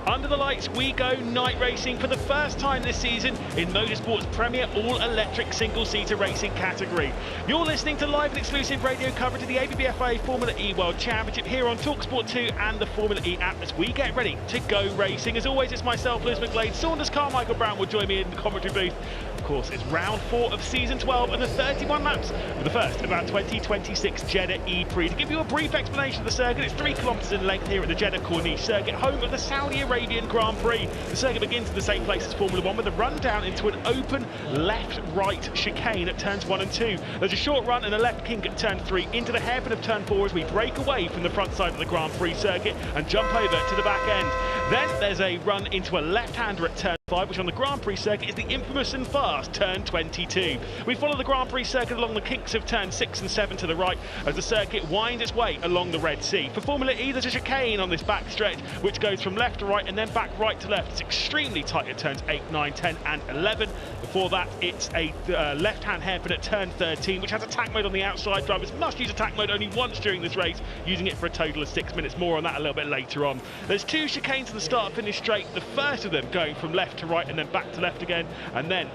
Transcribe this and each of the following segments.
Under the lights we go, night racing for the first time this season in motorsport's premier all-electric single-seater racing category. You're listening to live and exclusive radio coverage of the ABBFA Formula E World Championship here on talkSPORT 2 and the Formula E app as we get ready to go racing. As always, it's myself, Lewis McGlade. Saunders Carmichael Brown will join me in the commentary booth. Of course, it's round 4 of season 12 and the 31 laps of the first of our 2026 Jeddah E-Prix. To give you a brief explanation of the circuit, it's 3 kilometres in length here at the Jeddah Corniche circuit, home of the Saudi Arabian Grand Prix. The circuit begins in the same place as Formula 1 with a run down into an open left-right chicane at turns 1 and 2. There's a short run and a left kink at turn 3 into the hairpin of turn 4 as we break away from the front side of the Grand Prix circuit and jump over to the back end. Then there's a run into a left-hander at turn 5, which on the Grand Prix circuit is the infamous and fast turn 22. We follow the Grand Prix circuit along the kinks of turn 6 and 7 to the right as the circuit winds its way along the Red Sea. For Formula E, there's a chicane on this back stretch which goes from left to right and then back right to left. It's extremely tight at turns 8, 9, 10 and 11. Before that, it's a left-hand hairpin at turn 13, which has attack mode on the outside. Drivers must use attack mode only once during this race, using it for a total of 6 minutes. More on that a little bit later on. There's 2 chicanes in the start-finish straight, the first of them going from left to right and then back to left again, and then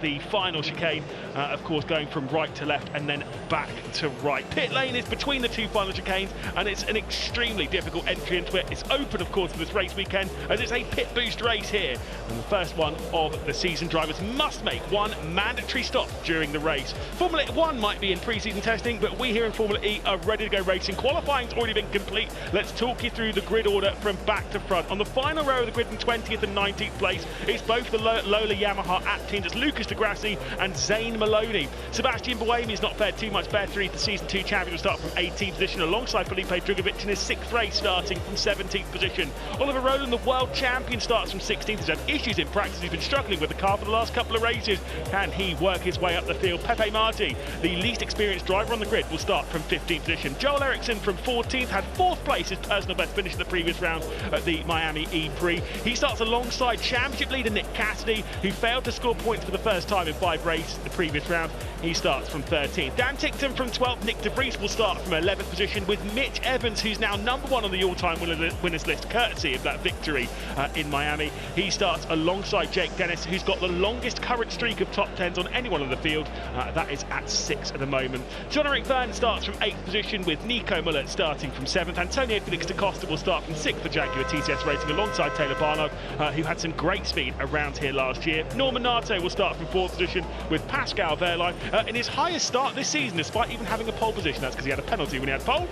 the final chicane, of course, going from right to left and then back to right. Pit lane is between the 2 final chicanes, and it's an extremely difficult entry into it. It's open, of course, for this race weekend, as it's a pit boost race here, and the first one of the season. Drivers must make 1 mandatory stop during the race. Formula 1 might be in pre-season testing, but we here in Formula E are ready to go racing. Qualifying's already been complete. Let's talk you through the grid order from back to front. On the final row of the grid in 20th and 19th place, it's both the Lola Yamaha App teams. It's Lucas de Grassi and Zane Maloney. Sebastian Buemi's not fared too much better. He's the season 2 champion, will start from 18th position alongside Felipe Drugovich in his 6th race, starting from 17th position. Oliver Rowland, the world champion, starts from 16th. He's had issues in practice. He's been struggling with the car for the last couple of races. Can he work his way up the field? Pepe Marti, the least experienced driver on the grid, will start from 15th position. Joel Eriksson from 14th had 4th place, his personal best finish in the previous round at the Miami E-Prix. He starts alongside championship leader Nick Cassidy, who failed to score points for the first time in 5 races the previous round. He starts from 13th. Dan Tickton from 12th. Nick De Vries will start from 11th position, with Mitch Evans, who's now number 1 on the all-time winners list, courtesy of that victory in Miami. He starts alongside Jake Dennis, who's got the longest current streak of top 10s on anyone on the field. That is at 6 at the moment. John-Eric Byrne starts from 8th position, with Nico Muller starting from 7th. Antonio Felix da Costa will start from 6th for Jaguar TCS Racing alongside Taylor Barnard, who had some great speed around here last year. Norman Nato will start from 4th position, with Pascal Wehrlein in his highest start this season, despite even having a pole position. That's because he had a penalty when he had pole.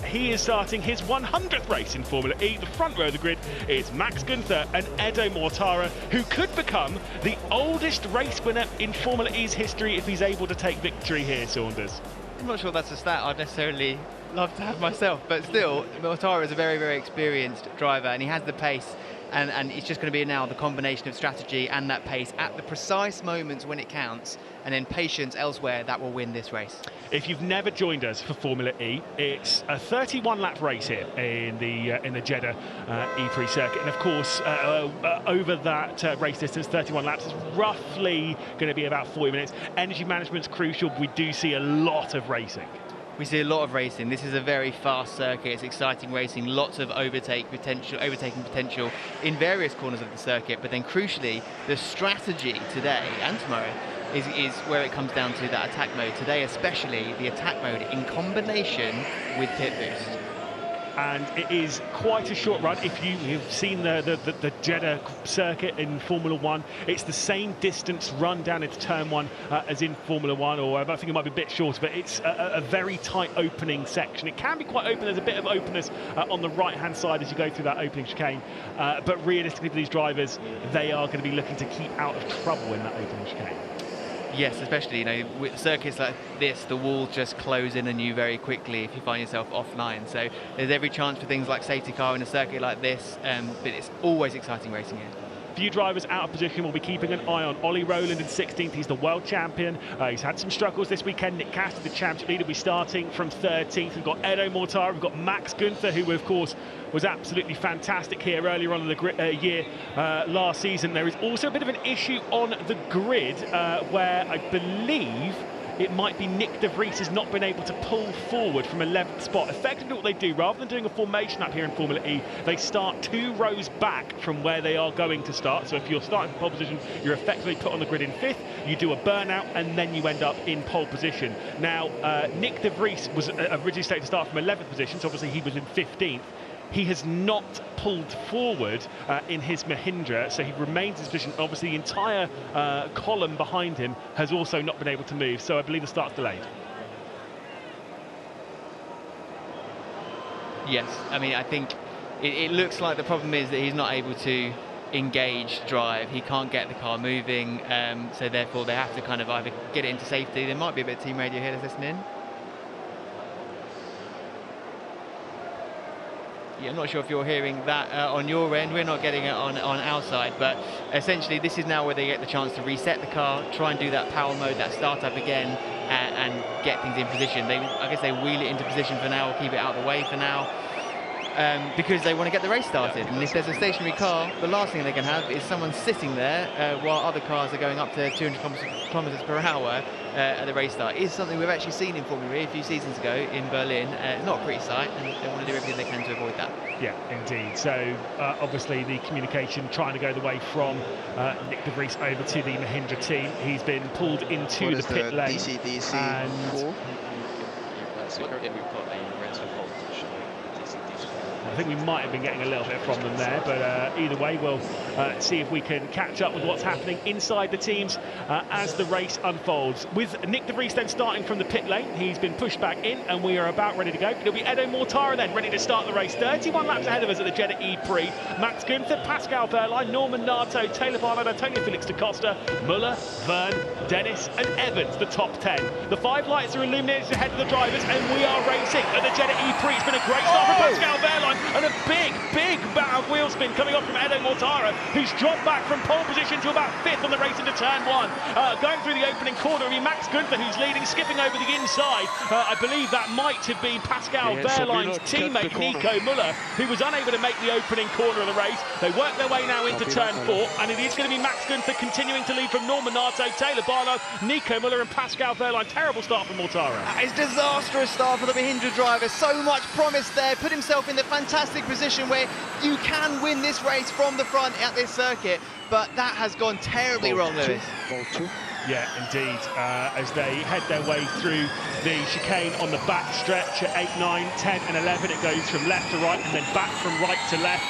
He is starting his 100th race in Formula E. The front row of the grid is Max Gunther and Edo Mortara, who could become the oldest race winner in Formula E's history if he's able to take victory here, Saunders. I'm not sure that's a stat I'd necessarily love to have myself, but still, Mortara is a very, very experienced driver, and he has the pace, and it's just going to be now the combination of strategy and that pace at the precise moments when it counts, and then patience elsewhere that will win this race. If you've never joined us for Formula E, it's a 31-lap race here in the Jeddah E-Prix circuit, and of course over that race distance, 31 laps, is roughly going to be about 40 minutes. Energy management's crucial. We do see a lot of racing. We see a lot of racing. This is a very fast circuit. It's exciting racing, lots of overtaking potential in various corners of the circuit, but then crucially, the strategy today and tomorrow is where it comes down to that attack mode. Today especially, the attack mode in combination with pit boost. And it is quite a short run. If you've seen the Jeddah circuit in Formula 1, it's the same distance run down into turn 1 as in Formula 1, or I think it might be a bit shorter, but it's a very tight opening section. It can be quite open. There's a bit of openness on the right-hand side as you go through that opening chicane, but realistically for these drivers, they are going to be looking to keep out of trouble in that opening chicane. Yes, especially, with circuits like this, the walls just close in on you very quickly if you find yourself offline. So there's every chance for things like safety car in a circuit like this, but it's always exciting racing here. Few drivers out of position will be keeping an eye on. Ollie Rowland in 16th, he's the world champion. He's had some struggles this weekend. Nick Cassidy, the championship leader, will be starting from 13th. We've got Edo Mortara, we've got Max Gunther, who of course was absolutely fantastic here earlier on in the year last season. There is also a bit of an issue on the grid where I believe it might be Nick de Vries has not been able to pull forward from 11th spot. Effectively what they do, rather than doing a formation up here in Formula E, they start 2 rows back from where they are going to start. So if you're starting from pole position, you're effectively put on the grid in 5th, you do a burnout, and then you end up in pole position. Now, Nick de Vries was originally slated to start from 11th position, so obviously he was in 15th. He has not pulled forward in his Mahindra, so he remains in his position. Obviously, the entire column behind him has also not been able to move, so I believe the start's delayed. Yes, I mean, I think it looks like the problem is that he's not able to engage drive. He can't get the car moving, so therefore they have to kind of either get it into safety. There might be a bit of team radio here, let's listen in. Yeah, I'm not sure if you're hearing that on your end. We're not getting it on our side, but essentially this is now where they get the chance to reset the car, try and do that power mode, that startup again, and get things in position. I guess they wheel it into position for now, or keep it out of the way for now, because they want to get the race started. And if there's a stationary car, the last thing they can have is someone sitting there while other cars are going up to 200 kilometers per hour at the race start. Is something we've actually seen in Formula E a few seasons ago in Berlin. It's not a pretty sight, and they want to do everything they can to avoid that. Yeah, indeed. So obviously the communication trying to go the way from Nick de Vries over to the Mahindra team. He's been pulled into the pit lane. DC and I think we might have been getting a little bit from them there, but either way, we'll see if we can catch up with what's happening inside the teams as the race unfolds. With Nick de Vries then starting from the pit lane, he's been pushed back in, and we are about ready to go. It'll be Edo Mortara then ready to start the race. 31 laps ahead of us at the Jeddah E-Prix. Max Günther, Pascal Wehrlein, Norman Nato, Taylor Barnard, Antonio Felix da Costa, Muller, Verne, Dennis and Evans, the top 10. The 5 lights are illuminated ahead of the drivers, and we are racing at the Jeddah E-Prix. It's been a great start for Pascal Wehrlein, and a big bout of wheel spin coming off from Edo Mortara, who's dropped back from pole position to about 5th on the race into turn 1. Going through the opening corner, it'll be Max Günther who's leading, skipping over the inside. I believe that might have been Pascal Wehrlein's teammate Nico Muller, who was unable to make the opening corner of the race. They work their way now into turn 4, and it is going to be Max Günther continuing to lead from Norman Nato, Taylor Barnard, Nico Muller and Pascal Wehrlein. Terrible start from Mortara. It's a disastrous start for the Mahindra driver. So much promise there. Put himself in the fantastic position where you can win this race from the front at this circuit, but that has gone terribly wrong, Lewis. Yeah, indeed. As they head their way through the chicane on the back stretch at 8, 9, 10 and 11, it goes from left to right and then back from right to left.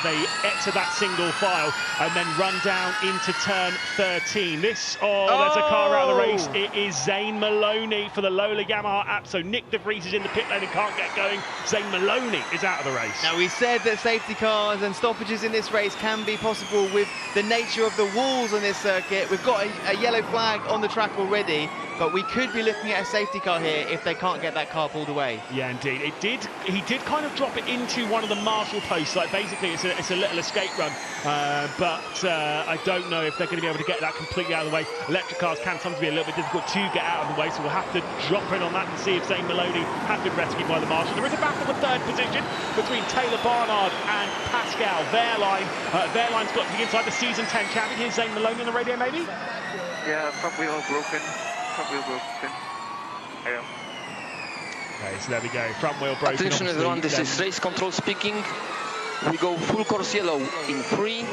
They enter that single file and then run down into turn 13. There's a car out of the race. It is Zane Maloney for the Lola Yamaha app. So Nick de Vries is in the pit lane and can't get going. Zane Maloney is out of the race. Now, we said that safety cars and stoppages in this race can be possible with the nature of the walls on this circuit. We've got a yellow flag on the track already, but we could be looking at a safety car here if they can't get that car pulled away. Yeah, indeed. He did kind of drop it into one of the marshal posts. Like basically, it's a little escape run, but I don't know if they're going to be able to get that completely out of the way. Electric cars can sometimes be a little bit difficult to get out of the way, so we'll have to drop in on that and see if Zane Maloney has been rescued by the marshal. There is a battle for third position between Taylor Barnard and Pascal Wehrlein. Wehrlein's got to the inside, the season 10 champion. Here's Zane Maloney on the radio, maybe? Yeah, front wheel broken. Yeah. Okay, so there we go. Front wheel broken. Attention everyone, this is race control speaking. We go full course yellow in 3,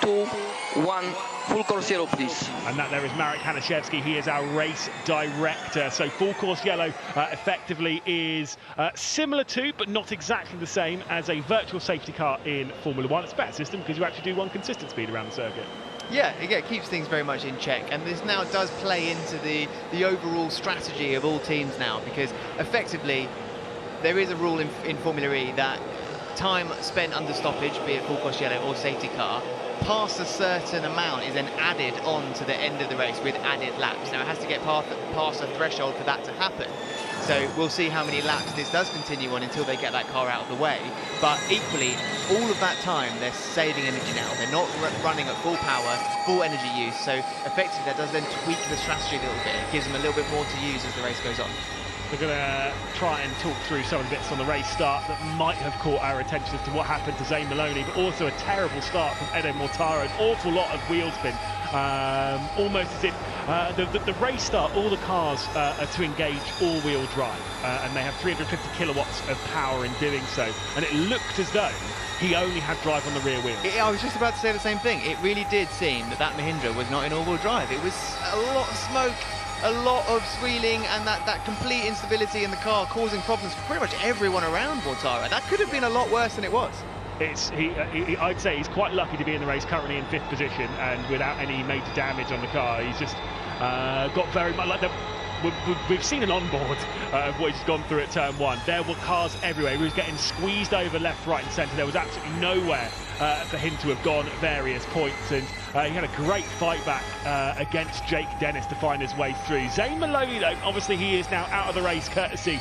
2, 1. Full course yellow, please. And that there is Marek Hanaszewski. He is our race director. So full course yellow effectively is similar to, but not exactly the same as a virtual safety car in Formula 1. It's a better system because you actually do one consistent speed around the circuit. Yeah, it keeps things very much in check, and this now does play into the overall strategy of all teams now, because effectively there is a rule in Formula E that time spent under stoppage, be it full course yellow or safety car, past a certain amount is then added on to the end of the race with added laps. Now it has to get past a threshold for that to happen. So we'll see how many laps this does continue on until they get that car out of the way. But equally, all of that time, they're saving energy now. They're not running at full power, full energy use. So effectively, that does then tweak the strategy a little bit. It gives them a little bit more to use as the race goes on. we're going to try and talk through some of the bits on the race start that might have caught our attention as to what happened to Zane Maloney, but also a terrible start from Edo Mortara, an awful lot of wheel spin. Almost as if the race start, all the cars are to engage all-wheel drive, and they have 350 kilowatts of power in doing so, and it looked as though he only had drive on the rear wheel. I was just about to say the same thing. It really did seem that Mahindra was not in all-wheel drive. It was a lot of smoke, a lot of squealing, and that complete instability in the car causing problems for pretty much everyone around Mortara. That could have been a lot worse than it was. I'd say he's quite lucky to be in the race, currently in 5th position, and without any major damage on the car. He's just got very much like we've seen an onboard of what he's gone through at turn 1. There were cars everywhere. He was getting squeezed over left, right and centre. There was absolutely nowhere for him to have gone at various points, and he had a great fight back against Jake Dennis to find his way through. Zane Maloney, though, obviously he is now out of the race courtesy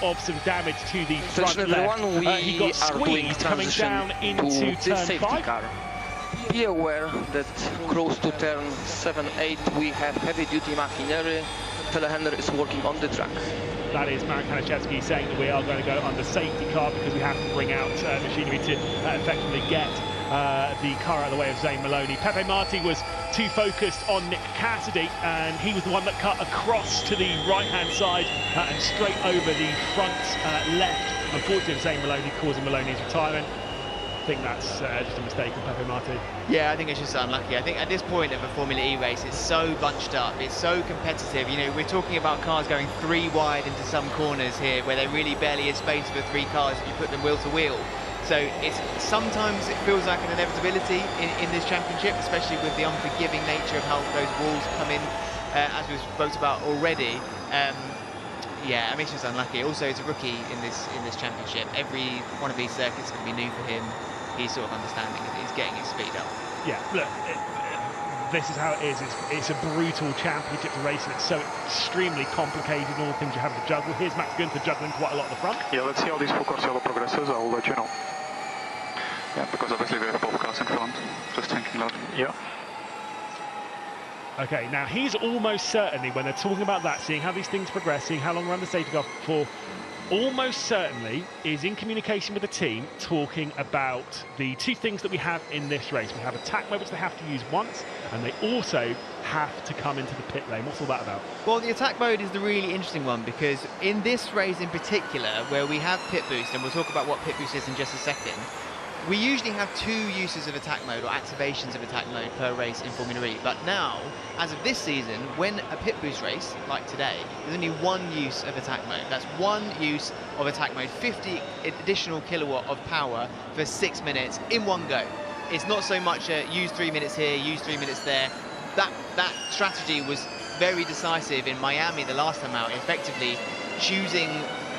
of some damage to the front left. He got squeezed coming down into turn 5. Car. Be aware that close to turn 7-8 we have heavy-duty machinery. Telehandler is working on the track. That is Marek Hanaszewski saying that we are going to go under safety car because we have to bring out machinery to effectively get the car out of the way of Zane Maloney. Pepe Marti was too focused on Nick Cassidy, and he was the one that cut across to the right-hand side and straight over the front left. Unfortunately, Zane Maloney causing Maloney's retirement. I think that's just a mistake on Pepe Marti. Yeah, I think it's just unlucky. I think at this point of a Formula E race, it's so bunched up, it's so competitive. You know, we're talking about cars going 3 wide into some corners here where there really barely is space for 3 cars if you put them wheel to wheel. So sometimes it feels like an inevitability in this championship, especially with the unforgiving nature of how those walls come in, as we've spoke about already. Yeah, I mean, it's just unlucky. Also, he's a rookie in this championship. Every one of these circuits can be new for him. He's sort of understanding it. He's getting his speed up. Yeah, look, this is how it is. It's a brutal championship to race, and it's so extremely complicated and all the things you have to juggle. Here's Max Günther juggling quite a lot at the front. Yeah, let's see how this full course yellow progresses. I'll let you know. Yeah, because obviously we have both cars in front. Just thinking that. Yeah. Okay, now he's almost certainly, when they're talking about that, seeing how these things progress, seeing how long we're under safety car for, almost certainly is in communication with the team, talking about the 2 things that we have in this race. We have attack mode, which they have to use once, and they also have to come into the pit lane. What's all that about? Well, the attack mode is the really interesting one, because in this race in particular, where we have pit boost, and we'll talk about what pit boost is in just a second, we usually have 2 uses of attack mode, or activations of attack mode, per race in Formula E. But now, as of this season, when a pit boost race, like today, there's only 1 use of attack mode. That's 1 use of attack mode, 50 additional kilowatt of power for 6 minutes in one go. It's not so much use 3 minutes here, use 3 minutes there. That strategy was very decisive in Miami the last time out, effectively choosing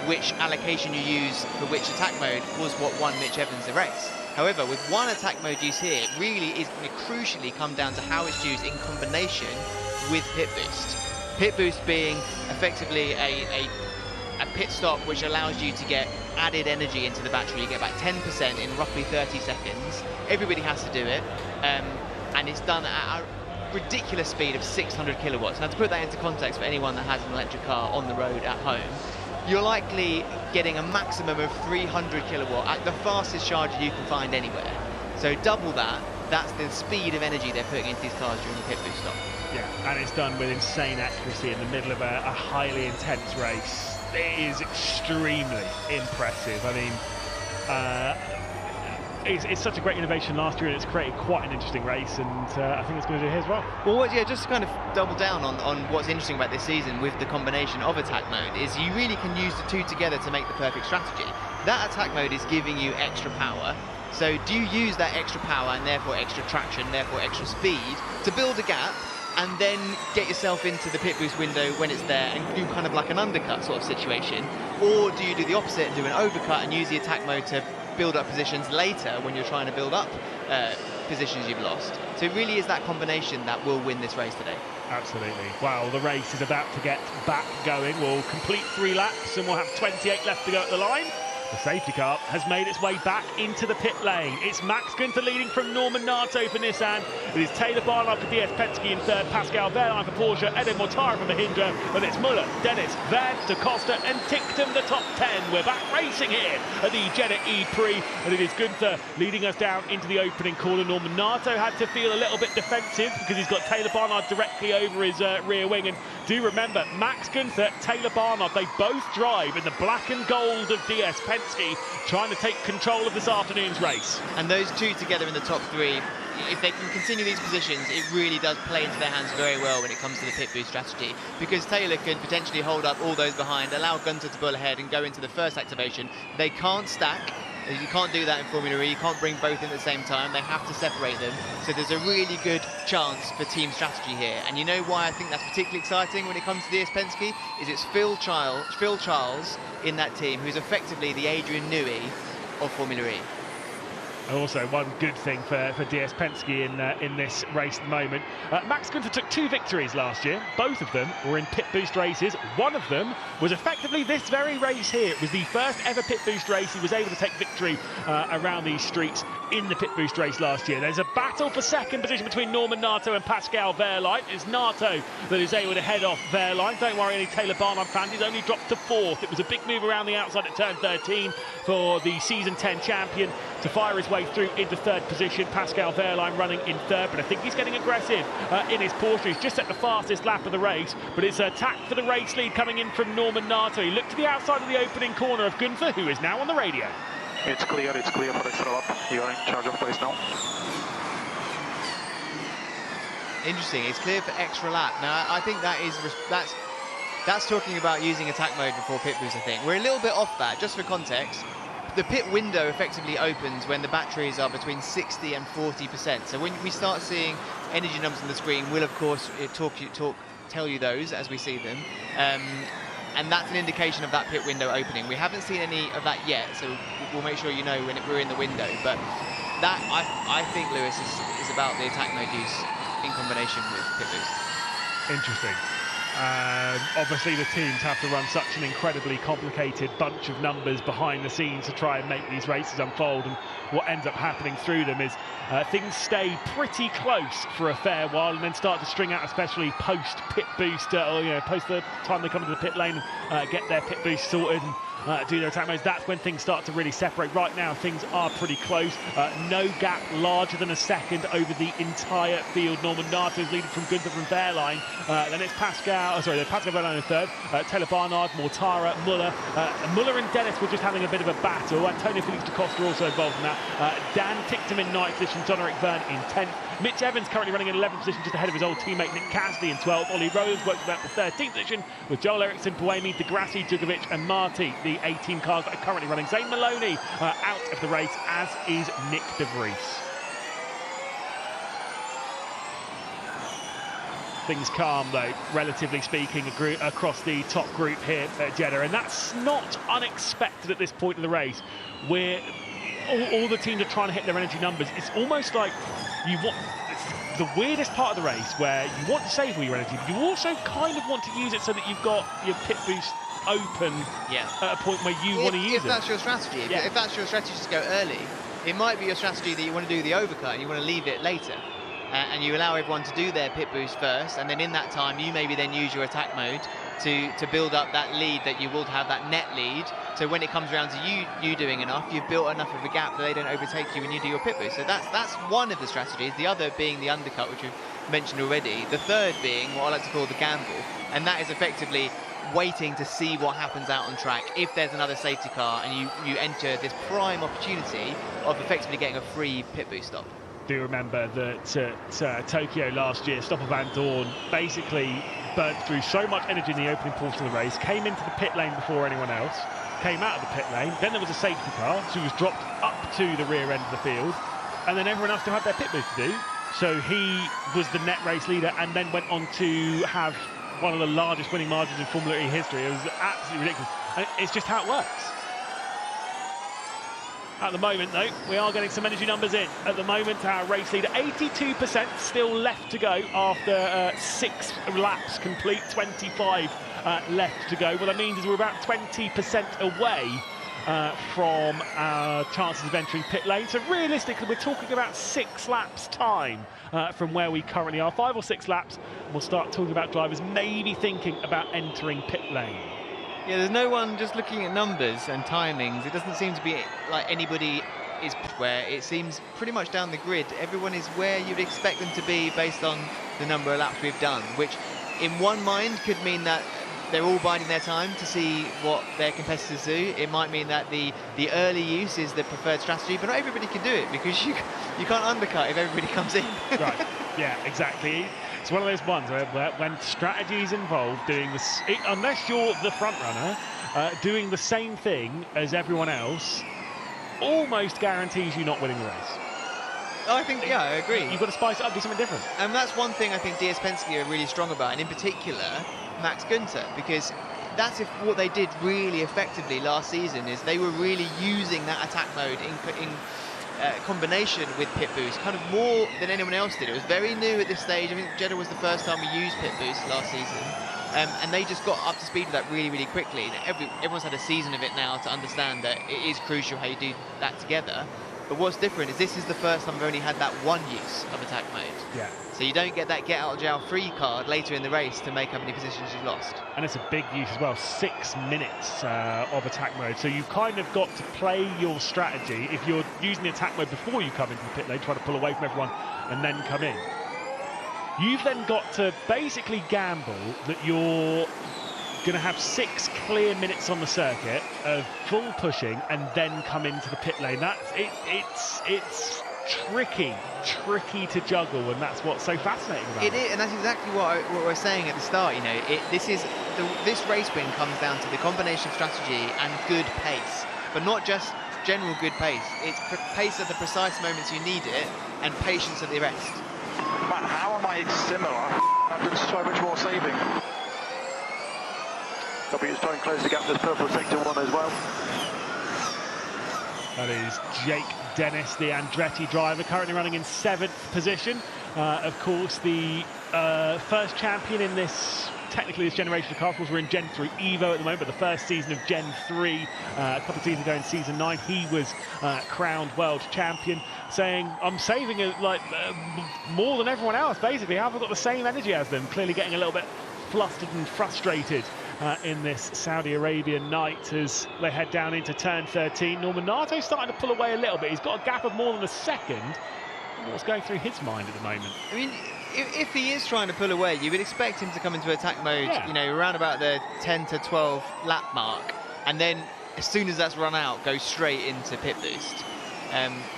which allocation you use for which attack mode was what won Mitch Evans the race. However, with 1 attack mode use here, it really is going to crucially come down to how it's used in combination with pit boost. Pit boost being effectively a pit stop which allows you to get added energy into the battery. You get about 10% in roughly 30 seconds. Everybody has to do it, and it's done at a ridiculous speed of 600 kilowatts. Now, to put that into context for anyone that has an electric car on the road at home, you're likely getting a maximum of 300 kilowatt at the fastest charger you can find anywhere. So double that, that's the speed of energy they're putting into these cars during the pit boost stop. Yeah, and it's done with insane accuracy in the middle of a highly intense race. It is extremely impressive. I mean, it's such a great innovation last year, and it's created quite an interesting race, and I think it's going to do here as well. Well, yeah, just to kind of double down on what's interesting about this season with the combination of attack mode is you really can use the 2 together to make the perfect strategy. That attack mode is giving you extra power, so do you use that extra power and therefore extra traction, therefore extra speed to build a gap and then get yourself into the pit boost window when it's there and do kind of like an undercut sort of situation? Or do you do the opposite and do an overcut and use the attack mode to build up positions later when you're trying to build up positions you've lost? So it really is that combination that will win this race today. Absolutely. Well, the race is about to get back going. We'll complete 3 laps and we'll have 28 left to go at the line. The safety car has made its way back into the pit lane. It's Max Günther leading from Norman Nato for Nissan. It is Taylor Barnard for DS Penske in third, Pascal Wehrlein for Porsche, Eden Mortara for Mahindra, and it's Muller, Dennis, Van, De Costa and Ticktum, the top 10. We're back racing here at the Jeddah E-Prix, and it is Günther leading us down into the opening corner. Norman Nato had to feel a little bit defensive because he's got Taylor Barnard directly over his rear wing. And do remember, Max Günther, Taylor Barnard, they both drive in the black and gold of DS Penske, trying to take control of this afternoon's race. And those two together in the top three, if they can continue these positions, it really does play into their hands very well when it comes to the pit boost strategy, because Taylor can potentially hold up all those behind, allow Günther to pull ahead and go into the first activation. They can't stack. You can't do that in Formula E. You can't bring both in at the same time. They have to separate them. So there's a really good chance for team strategy here. And you know why I think that's particularly exciting when it comes to DS Penske? Is it's Phil Charles in that team, who's effectively the Adrian Newey of Formula E. Also, one good thing for DS Penske in this race at the moment. Max Günther took 2 victories last year. Both of them were in pit boost races. One of them was effectively this very race here. It was the first ever pit boost race. He was able to take victory around these streets in the pit boost race last year. There's a battle for second position between Norman Nato and Pascal Wehrlein. It's Nato that is able to head off Wehrlein. Don't worry, any Taylor Barnard fans, he's only dropped to 4th. It was a big move around the outside at turn 13 for the season 10 champion to fire his way through into 3rd position. Pascal Wehrlein running in 3rd, but I think he's getting aggressive in his Porsche. He's just at the fastest lap of the race, but it's attacked for the race lead coming in from Norman Nato. He looked to the outside of the opening corner of Günther, who is now on the radio. It's clear for extra lap. You are in charge of place now. Interesting, it's clear for extra lap. Now, I think that's talking about using attack mode before pit boost, I think. We're a little bit off that, just for context. The pit window effectively opens when the batteries are between 60 and 40%. So when we start seeing energy numbers on the screen, we'll of course tell you those as we see them. And that's an indication of that pit window opening. We haven't seen any of that yet, so we'll make sure you know when we're in the window. But that, I think, Lewis, is about the attack mode use in combination with pit boost. Interesting. Obviously the teams have to run such an incredibly complicated bunch of numbers behind the scenes to try and make these races unfold, and what ends up happening through them is things stay pretty close for a fair while and then start to string out, especially post pit boost, or post the time they come into the pit lane and get their pit boost sorted and do their attack modes. That's when things start to really separate. Right now things are pretty close. No gap larger than a second over the entire field. Norman Nato is leading from Günther from Wehrlein. Then it's Pascal Wehrlein in 3rd. Taylor Barnard, Mortara, Muller and Dennis were just having a bit of a battle. Antonio Felix da Costa also involved in that. Dan Ticktum in 9th position, John-Eric Verne in 10th. Mitch Evans currently running in 11th position, just ahead of his old teammate Nick Cassidy in 12th. Ollie Rose works about the 13th position with Joel Eriksson, Buemi, Degrassi, Djugovic and Marti, the 18 cars that are currently running. Zane Maloney out of the race, as is Nick De Vries. Things calm though, relatively speaking, across the top group here at Jeddah, and that's not unexpected at this point in the race, where all the teams are trying to hit their energy numbers. It's almost like it's the weirdest part of the race, where you want to save all your energy, but you also kind of want to use it so that you've got your pit boost open at a point where you want to use it. If that's your strategy, if that's your strategy to go early, it might be your strategy that you want to do the overcut and you want to leave it later. And you allow everyone to do their pit boost first, and then in that time you maybe then use your attack mode to build up that lead that you will have, that net lead. So when it comes around to you doing enough, you've built enough of a gap that they don't overtake you when you do your pit boost. So that's one of the strategies. The other being the undercut, which we've mentioned already. The third being what I like to call the gamble, and that is effectively waiting to see what happens out on track. If there's another safety car and you enter this prime opportunity of effectively getting a free pit boost stop. Do remember that at Tokyo last year, Stoffel Vandoorne basically burnt through so much energy in the opening portion of the race, came into the pit lane before anyone else, came out of the pit lane, then there was a safety car, so he was dropped up to the rear end of the field, and then everyone else still had their pit boost to do. So he was the net race leader and then went on to have one of the largest winning margins in Formula E history. It was absolutely ridiculous. And it's just how it works. At the moment, though, we are getting some energy numbers in. At the moment, our race leader, 82% still left to go after 6 laps complete, 25 left to go. What that means is we're about 20% away from chances of entering pit lane. So realistically, we're talking about 6 laps time from where we currently are. 5 or 6 laps, and we'll start talking about drivers maybe thinking about entering pit lane. Yeah, there's no one just looking at numbers and timings. It doesn't seem to be like anybody is where it seems pretty much down the grid. Everyone is where you'd expect them to be based on the number of laps we've done, which in one mind could mean that they're all biding their time to see what their competitors do. It might mean that the early use is the preferred strategy, but not everybody can do it because you can't undercut if everybody comes in. Right, yeah, exactly. It's one of those ones where when strategy is involved, doing this, unless you're the front runner, doing the same thing as everyone else almost guarantees you not winning the race. I think, yeah, I agree. You've got to spice it up, do something different. And that's one thing I think DS Penske are really strong about, and in particular, Max Günther, because that's what they did really effectively last season, is they were really using that attack mode in combination with pit boost, kind of more than anyone else did. It was very new at this stage. I think Jeddah was the first time we used pit boost last season, and they just got up to speed with that really, really quickly. Everyone's had a season of it now to understand that it is crucial how you do that together. But what's different is this is the first time we've only had that one use of attack mode. Yeah. So you don't get that get out of jail free card later in the race to make up any positions you've lost. And it's a big use as well, 6 minutes of attack mode. So you've kind of got to play your strategy. If you're using the attack mode before you come into the pit lane, try to pull away from everyone and then come in. You've then got to basically gamble that you're going to have 6 clear minutes on the circuit of full pushing and then come into the pit lane. It's tricky to juggle, and that's what's so fascinating about it. It is, and that's exactly what we're saying at the start. You know, this race win comes down to the combination of strategy and good pace, but not just general good pace. It's pace at the precise moments you need it, and patience at the rest. Man, how am I similar? I've done so much more saving. W's trying to close the gap to purple sector 1 as well. That is Jake Dennis, the Andretti driver, currently running in 7th position. Of course, the first champion in this, technically this generation of cars. Of course, we're in Gen 3 Evo at the moment, but the first season of Gen 3, a couple of seasons ago in Season 9, he was crowned world champion, saying, I'm saving more than everyone else, basically. I've got the same energy as them, clearly getting a little bit flustered and frustrated in this Saudi Arabian night as they head down into turn 13. Norman Narto's starting to pull away a little bit. He's got a gap of more than a second. I wonder what's going through his mind at the moment. I mean, if he is trying to pull away, you would expect him to come into attack mode, you know, around about the 10 to 12 lap mark, and then as soon as that's run out, go straight into pit boost.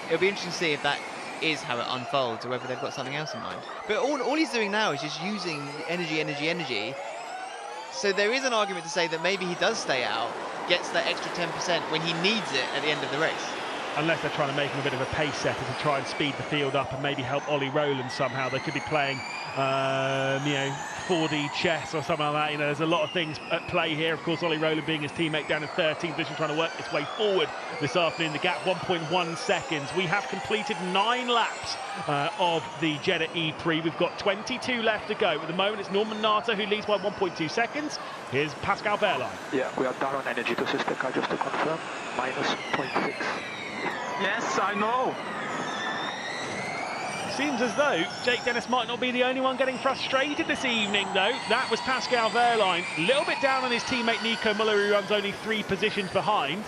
It'll be interesting to see if that is how it unfolds, or whether they've got something else in mind. But all he's doing now is just using energy. So there is an argument to say that maybe he does stay out, gets that extra 10% when he needs it at the end of the race. Unless they're trying to make him a bit of a pace setter to try and speed the field up and maybe help Ollie Rowland somehow. They could be playing, 4D chess or something like that. You know, there's a lot of things at play here. Of course, Ollie Rowland being his teammate down in 13th position, trying to work its way forward this afternoon. The gap, 1.1 seconds. We have completed 9 laps of the Jeddah E-Prix. We've got 22 left to go. At the moment, it's Norman Narto who leads by 1.2 seconds. Here's Pascal Wehrlein. Yeah, we are down on energy to system car, just to confirm, minus 0.6. Yes, I know. Seems as though Jake Dennis might not be the only one getting frustrated this evening, though. That was Pascal Wehrlein, a little bit down on his teammate Nico Muller, who runs only 3 positions behind.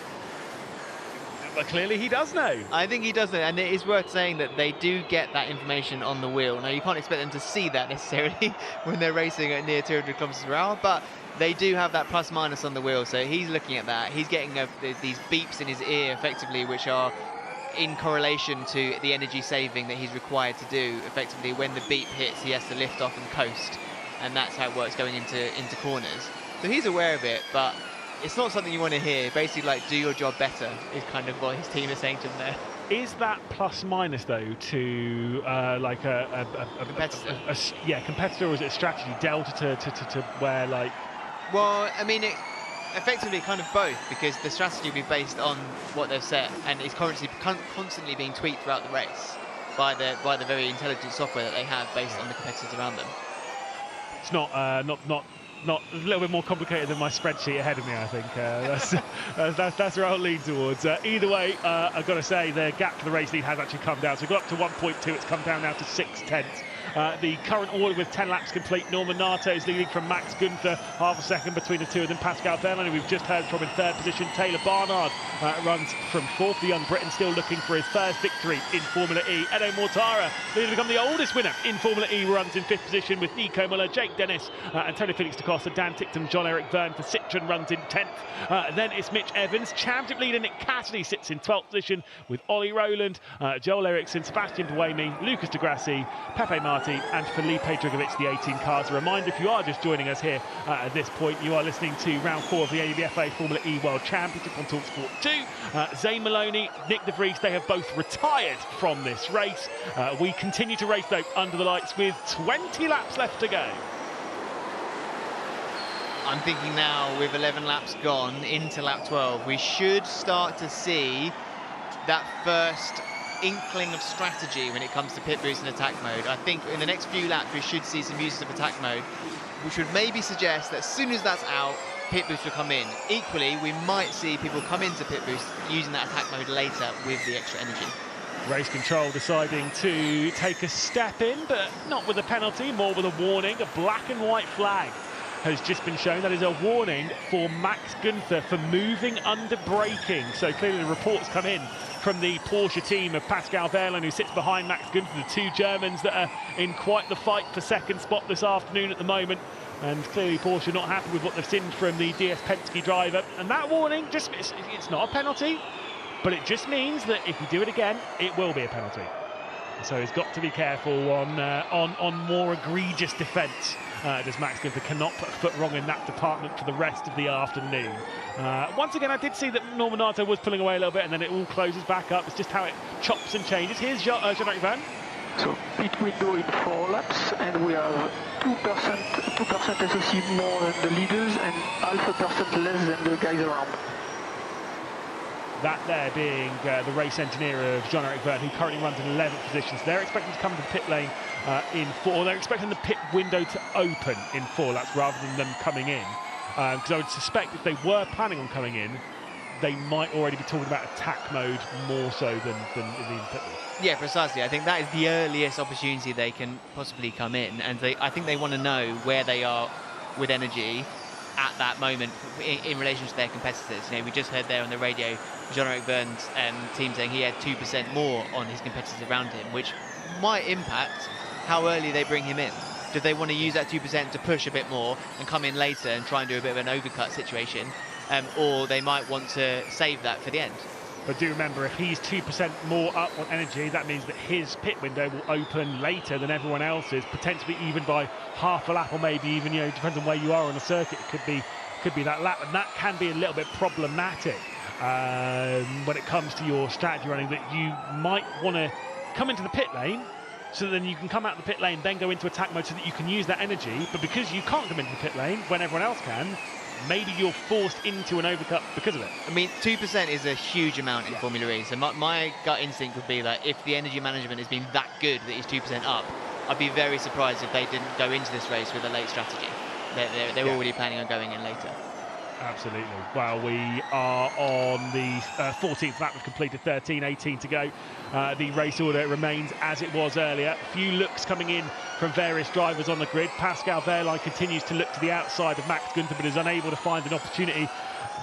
But clearly he does know. I think he does know, and it is worth saying that they do get that information on the wheel. Now, you can't expect them to see that necessarily when they're racing at near 200 kilometers per hour, but they do have that plus minus on the wheel, so he's looking at that. He's getting these beeps in his ear, effectively, which are in correlation to the energy saving that he's required to do. Effectively, when the beep hits, he has to lift off and coast, and that's how it works going into corners. So he's aware of it, but it's not something you want to hear. Basically, like, do your job better is kind of what his team is saying to him there. Is that plus minus, though, to like a competitor? Competitor, or is it a strategy delta to where, like? Well, I mean, effectively kind of both, because the strategy will be based on what they've set, and it's constantly being tweaked throughout the race by the very intelligent software that they have based on the competitors around them. It's not not a little bit more complicated than my spreadsheet ahead of me, I think. That's where I'll lean towards. Either way, I've got to say the gap to the race lead has actually come down. So we've got up to 1.2, it's come down now to 6/10. The current order with 10 laps complete, Norman Nato is leading from Max Günther, half a second between the two of them. Pascal Wehrlein, we've just heard from in third position. Taylor Barnard runs from fourth. The young Briton still looking for his first victory in Formula E. Edo Mortara, leading to become the oldest winner in Formula E, runs in fifth position with Nico Muller, Jake Dennis, Antonio Felix da Costa, Dan Tickton, John-Eric Verne for Citroën runs in 10th. Then it's Mitch Evans. Championship leader Nick Cassidy sits in 12th position with Ollie Rowland, Joel Eriksson, Sebastian Buemi, Lucas de Grassi, Pepe Marti and Felipe Drugovic, the 18 cars. A reminder, if you are just joining us here at this point, you are listening to round 4 of the ABFA Formula E World Championship on talkSPORT 2. Zane Maloney, Nick De Vries, they have both retired from this race. We continue to race though under the lights with 20 laps left to go. I'm thinking now, with 11 laps gone into lap 12, we should start to see that first inkling of strategy when it comes to pit boost and attack mode. I think in the next few laps we should see some uses of attack mode, which would maybe suggest that as soon as that's out, pit boost will come in. Equally, we might see people come into pit boost using that attack mode later with the extra energy. Race control deciding to take a step in, but not with a penalty, more with a warning. A black and white flag has just been shown. That is a warning for Max Günther for moving under braking. So clearly the reports come in from the Porsche team of Pascal Wehrlein, who sits behind Max Günther, the two Germans that are in quite the fight for second spot this afternoon at the moment. And clearly Porsche not happy with what they've seen from the DS Penske driver. And that warning, just it's not a penalty, but it just means that if you do it again, it will be a penalty. So he's got to be careful on more egregious defence. Does Max Günther cannot put a foot wrong in that department for the rest of the afternoon. Once again, I did see that Norman Nato was pulling away a little bit, and then it all closes back up. It's just how it chops and changes. Here's Jean-Eric Verne. So pit window in 4 laps, and we have 2% SOC more than the leaders and 0.5% less than the guys around. That there being the race engineer of Jean-Eric Verne, who currently runs in 11th position. So they're expecting to come to the pit lane in 4. They're expecting the pit window to open in 4 laps rather than them coming in. Because I would suspect if they were planning on coming in, they might already be talking about attack mode more so than in pit lane. Yeah, precisely. I think that is the earliest opportunity they can possibly come in, and I think they want to know where they are with energy at that moment in relation to their competitors. You know, we just heard there on the radio Jean-Eric Verne's team saying he had 2% more on his competitors around him, which might impact how early they bring him in. Do they want to use that 2% to push a bit more and come in later and try and do a bit of an overcut situation, or they might want to save that for the end? But do remember, if he's 2% more up on energy, that means that his pit window will open later than everyone else's, potentially even by half a lap, or maybe even, you know, depends on where you are on the circuit. It could be that lap, and that can be a little bit problematic when it comes to your strategy running. That you might want to come into the pit lane, so that then you can come out of the pit lane, then go into attack mode, so that you can use that energy. But because you can't come into the pit lane when everyone else can, maybe you're forced into an overcut because of it. I mean, 2% is a huge amount in Formula E, so my gut instinct would be that if the energy management has been that good that it's 2% up, I'd be very surprised if they didn't go into this race with a late strategy. They're already planning on going in later. Absolutely. Well, we are on the 14th lap. We've completed 13:18 to go. The race order remains as it was earlier. A few looks coming in from various drivers on the grid. Pascal Wehrlein continues to look to the outside of Max Günther, but is unable to find an opportunity.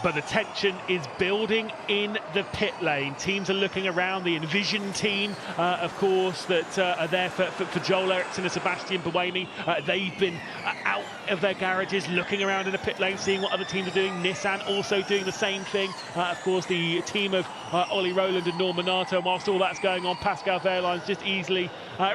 But the tension is building in the pit lane. Teams are looking around. The Envision team, of course, that are there for Joel Eriksson and Sebastian Buemi. They've been out of their garages looking around in the pit lane, seeing what other teams are doing. Nissan also doing the same thing. Of course, the team of Ollie Rowland and Norman Nato. And whilst all that's going on, Pascal Wehrlein's just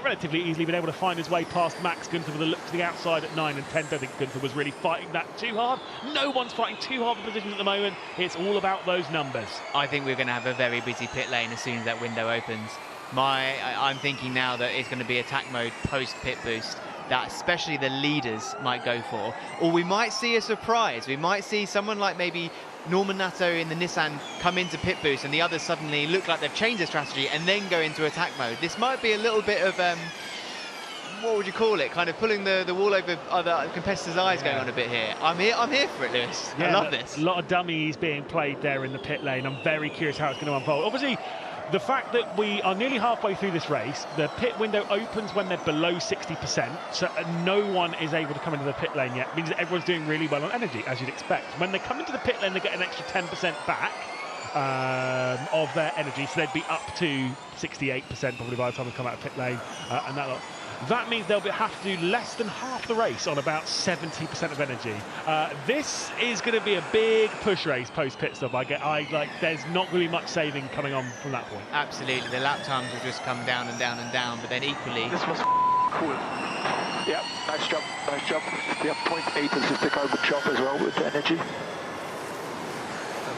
relatively easily been able to find his way past Max Günther with a look to the outside at 9 and 10. Don't think Günther was really fighting that too hard. No one's fighting too hard for positions at the moment. It's all about those numbers. I think we're going to have a very busy pit lane as soon as that window opens. I'm thinking now that it's going to be attack mode post pit boost, that especially the leaders might go for. Or we might see a surprise. We might see someone like maybe Norman Nato in the Nissan come into pit boost and the others suddenly look like they've changed their strategy and then go into attack mode. This might be a little bit of what would you call it? Kind of pulling the wool over other competitors' eyes going on a bit here. I'm here for it, Lewis. I love this. A lot of dummies being played there in the pit lane. I'm very curious how it's going to unfold. Obviously, the fact that we are nearly halfway through this race, the pit window opens when they're below 60%, so no one is able to come into the pit lane yet. It means that everyone's doing really well on energy, as you'd expect. When they come into the pit lane, they get an extra 10% back of their energy, so they'd be up to 68% probably by the time they come out of pit lane, and that means they'll have to do less than half the race on about 70% of energy. This is going to be a big push race post pit stop. There's not going to be much saving coming on from that point. Absolutely, the lap times will just come down and down and down, but then equally. This was cool. Yeah, nice job, nice job. We have 0.8 as just the carbon chop as well with the energy.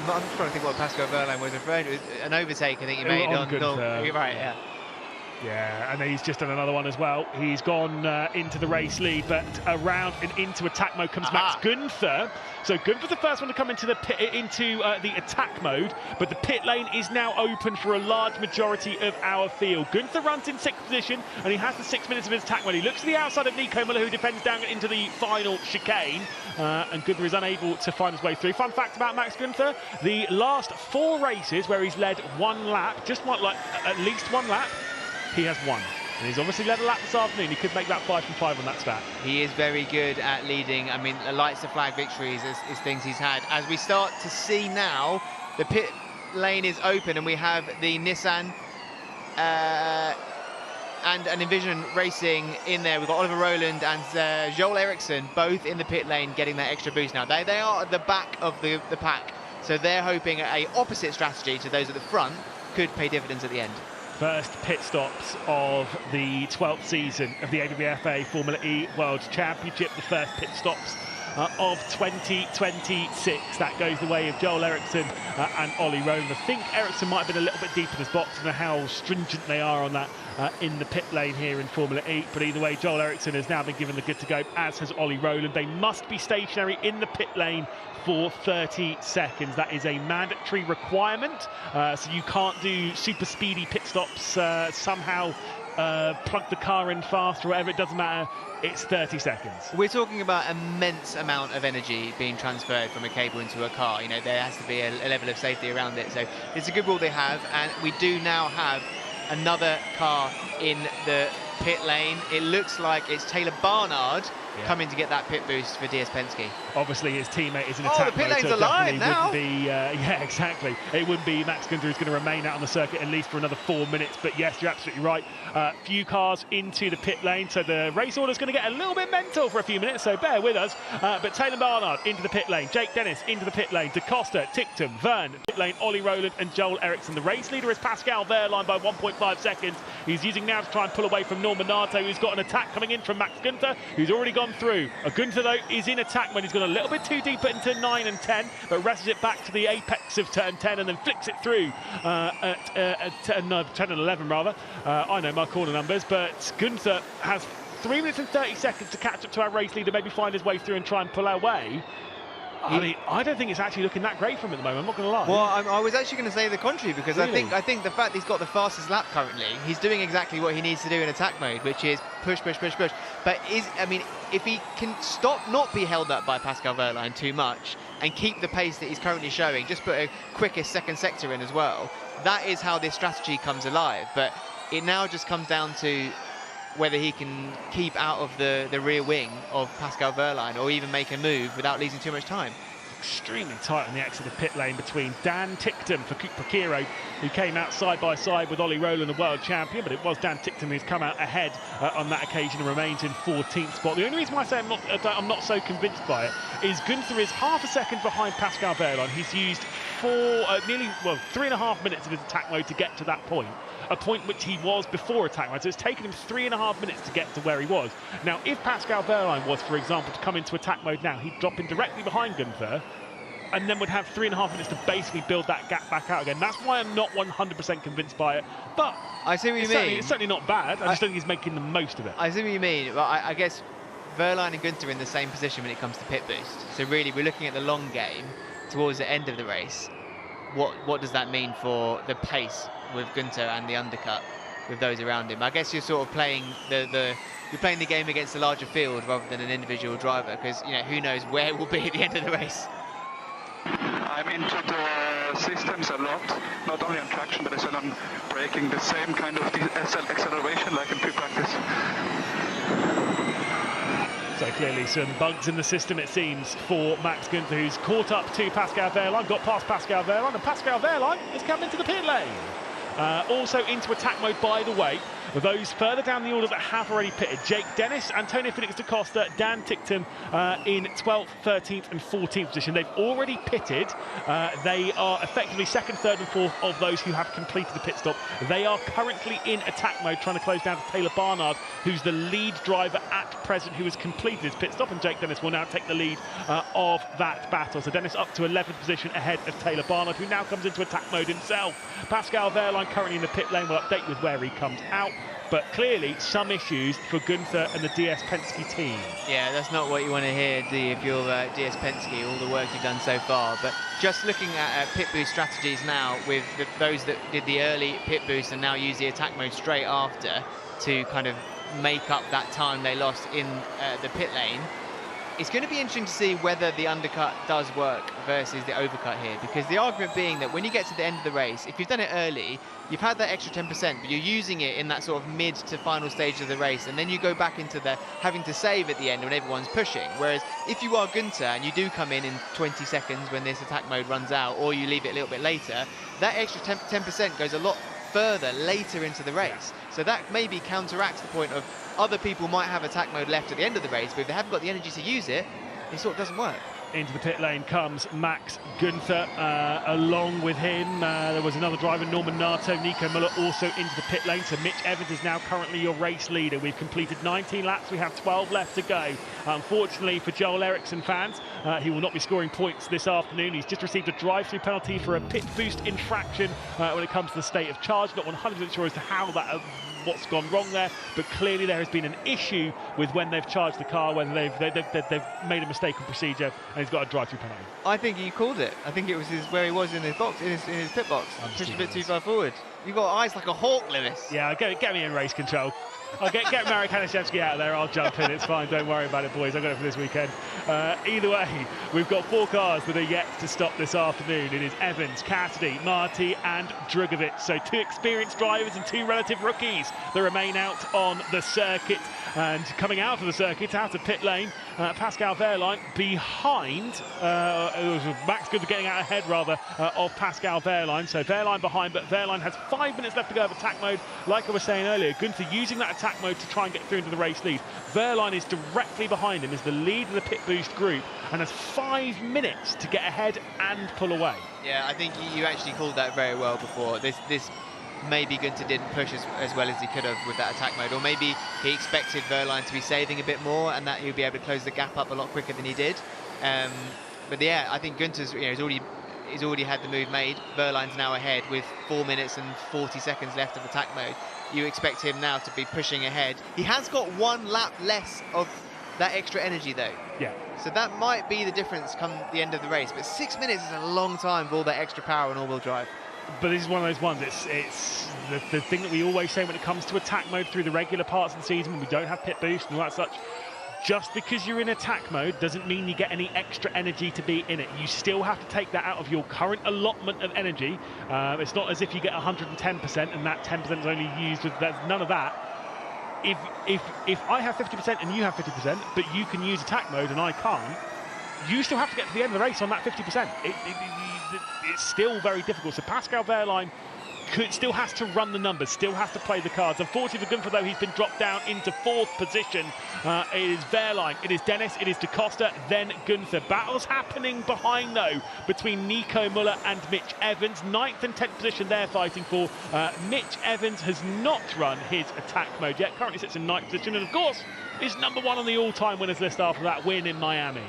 I'm trying to think what Pascal Wehrlein was referring to. An overtake, I think he made on Gunther. You're right, yeah. Yeah, and he's just done another one as well. He's gone into the race lead, but around and into attack mode comes Max Gunther. So Gunther's the first one to come into the attack mode, but the pit lane is now open for a large majority of our field. Gunther runs in 6th position, and he has the 6 minutes of his attack mode. He looks to the outside of Nico Müller, who defends down into the final chicane, and Gunther is unable to find his way through. Fun fact about Max Gunther, the last 4 races where he's led one lap, at least one lap, he has won. And he's obviously led a lap this afternoon. He could make that 5 from 5 on that stat. He is very good at leading. I mean, lights the flag victories is things he's had. As we start to see now, the pit lane is open and we have the Nissan and Envision Racing in there. We've got Oliver Rowland and Joel Eriksson both in the pit lane getting that extra boost now. They are at the back of the pack, so they're hoping a opposite strategy to those at the front could pay dividends at the end. First pit stops of the 12th season of the ABBFA Formula E World Championship, the first pit stops of 2026. That goes the way of Joel Eriksson and Ollie Rowland. I think Eriksson might have been a little bit deep in his box. I don't know how stringent they are on that in the pit lane here in Formula E, but either way, Joel Eriksson has now been given the good to go, as has Ollie Rowland. They must be stationary in the pit lane for 30 seconds. That is a mandatory requirement, so you can't do super speedy pit stops, somehow plug the car in fast or whatever, it doesn't matter. It's 30 seconds. We're talking about immense amount of energy being transferred from a cable into a car. You know, there has to be a level of safety around it. So it's a good rule they have, and we do now have another car in the pit lane. It looks like it's Taylor Barnard coming to get that pit boost for DS Penske. Obviously his teammate is in attack the pit mode, lane's so alive now. Yeah, exactly. It wouldn't be Max Gunther who's going to remain out on the circuit at least for another 4 minutes, but yes, you're absolutely right. Few cars into the pit lane, so the race order is going to get a little bit mental for a few minutes, so bear with us. But Taylor Barnard into the pit lane, Jake Dennis into the pit lane, Da Costa, Ticktum, Verne, pit lane, Ollie Rowland and Joel Eriksson. The race leader is Pascal Wehrlein by 1.5 seconds. He's using now to try and pull away from Norman Nato, who's got an attack coming in from Max Gunther, who's already gone through. Gunther, though, is in attack when he's gone a little bit too deep into 9 and 10, but wrestles it back to the apex of turn 10 and then flicks it through at 10 and 11, rather. I know my corner numbers, but Gunther has 3 minutes and 30 seconds to catch up to our race leader, maybe find his way through and try and pull our way. I mean, I don't think it's actually looking that great for him at the moment, I'm not going to lie. Well, I was actually going to say the contrary, because really? I think the fact he's got the fastest lap currently, he's doing exactly what he needs to do in attack mode, which is push, push, push, push. But if he can not be held up by Pascal Wehrlein too much and keep the pace that he's currently showing, just put a quickest second sector in as well, that is how this strategy comes alive. But it now just comes down to whether he can keep out of the rear wing of Pascal Wehrlein or even make a move without losing too much time. Extremely tight on the exit of the pit lane between Dan Ticktum for Kiro, who came out side by side with Ollie Rowland, the world champion, but it was Dan Ticktum who's come out ahead on that occasion and remains in 14th spot. The only reason why I say I'm not so convinced by it is Gunther is half a second behind Pascal Wehrlein. He's used 3.5 minutes of his attack mode to get to that point. A point which he was before attack mode, so it's taken him 3.5 minutes to get to where he was. Now, if Pascal Wehrlein was, for example, to come into attack mode now, he'd drop in directly behind Gunther and then would have 3.5 minutes to basically build that gap back out again. That's why I'm not 100% convinced by it. But I see what you mean. It's certainly not bad. I just don't think he's making the most of it. I see what you mean. Well, I guess Wehrlein and Gunther are in the same position when it comes to pit boost. So really, we're looking at the long game towards the end of the race. What does that mean for the pace with Gunther and the undercut with those around him? I guess you're sort of playing the you're playing the game against a larger field rather than an individual driver, because who knows where we'll be at the end of the race. I'm into the systems a lot, not only on traction but as well on braking, the same kind of acceleration like in pre-practice. So clearly some bugs in the system, it seems, for Max Günther, who's caught up to Pascal Wehrlein, got past Pascal Wehrlein, and Pascal Wehrlein has come into the pit lane. Also into attack mode, by the way, those further down the order that have already pitted: Jake Dennis, Antonio Felix da Costa, Dan Ticktum in 12th, 13th and 14th position. They've already pitted. They are effectively 2nd, 3rd and 4th of those who have completed the pit stop. They are currently in attack mode, trying to close down to Taylor Barnard, who's the lead driver at present, who has completed his pit stop, and Jake Dennis will now take the lead of that battle. So Dennis up to 11th position ahead of Taylor Barnard, who now comes into attack mode himself. Pascal Wehrlein currently in the pit lane. We'll update with where he comes out. But clearly some issues for Günther and the DS Penske team. Yeah, that's not what you want to hear, do you, if you're DS Penske, all the work you've done so far. But just looking at pit boost strategies now, with those that did the early pit boost and now use the attack mode straight after to kind of make up that time they lost in the pit lane, it's going to be interesting to see whether the undercut does work versus the overcut here, because the argument being that when you get to the end of the race, if you've done it early, you've had that extra 10%, but you're using it in that sort of mid to final stage of the race, and then you go back into the having to save at the end when everyone's pushing. Whereas if you are Günther and you do come in 20 seconds when this attack mode runs out, or you leave it a little bit later, that extra 10% goes a lot further later into the race. So that maybe counteracts the point of other people might have attack mode left at the end of the race, but if they haven't got the energy to use it, it sort of doesn't work. Into the pit lane comes Max Günther. Along with him, there was another driver, Norman Nato, Nico Muller, also into the pit lane. So Mitch Evans is now currently your race leader. We've completed 19 laps. We have 12 left to go. Unfortunately for Joel Eriksson fans, he will not be scoring points this afternoon. He's just received a drive-through penalty for a pit boost infraction when it comes to the state of charge. Not 100% sure as to how that what's gone wrong there, but clearly there has been an issue with when they've charged the car, whether they've made a mistake on procedure, and he's got a drive-through penalty. I think he called it. I think it was where he was in his box, in his pit box. Pushed a bit too far forward. You've got eyes like a hawk, Lewis. Yeah, get me in race control. I'll get Marek Hanaszewski out of there. I'll jump in. It's fine. Don't worry about it, boys. I've got it for this weekend. Either way, we've got 4 cars that are yet to stop this afternoon. It is Evans, Cassidy, Marty and Drugovic. So 2 experienced drivers and 2 relative rookies that remain out on the circuit. And coming out of the circuit, out of pit lane, Pascal Wehrlein behind. It was Max Günther getting out ahead, rather, of Pascal Wehrlein. So Wehrlein behind, but Wehrlein has 5 minutes left to go of attack mode. Like I was saying earlier, Günther using that attack mode to try and get through into the race lead. Wehrlein is directly behind him, is the lead of the pit boost group, and has 5 minutes to get ahead and pull away. Yeah, I think you actually called that very well before. This maybe Günther didn't push as well as he could have with that attack mode, or maybe he expected Wehrlein to be saving a bit more and that he'll be able to close the gap up a lot quicker than he did. But yeah, I think Günther's he's already had the move made. Wehrlein's now ahead with 4 minutes and 40 seconds left of attack mode. You expect him now to be pushing ahead. He has got 1 lap less of that extra energy though. Yeah. So that might be the difference come the end of the race. But 6 minutes is a long time for all that extra power and all-wheel drive. But this is one of those ones, it's the thing that we always say when it comes to attack mode through the regular parts of the season when we don't have pit boost and all that such. Just because you're in attack mode doesn't mean you get any extra energy to be in it. You still have to take that out of your current allotment of energy. It's not as if you get 110% and that 10% is only used with none of that. If I have 50% and you have 50%, but you can use attack mode and I can't, you still have to get to the end of the race on that 50%. It's still very difficult. So Pascal Wehrlein still has to run the numbers, still has to play the cards. Unfortunately for Günther, though, he's been dropped down into 4th position. It is Wehrlein, it is Dennis, it is da Costa, then Günther. Battles happening behind, though, between Nico Muller and Mitch Evans. 9th and 10th position they're fighting for. Mitch Evans has not run his attack mode yet, currently sits in 9th position, and of course is #1 on the all-time winners list after that win in Miami.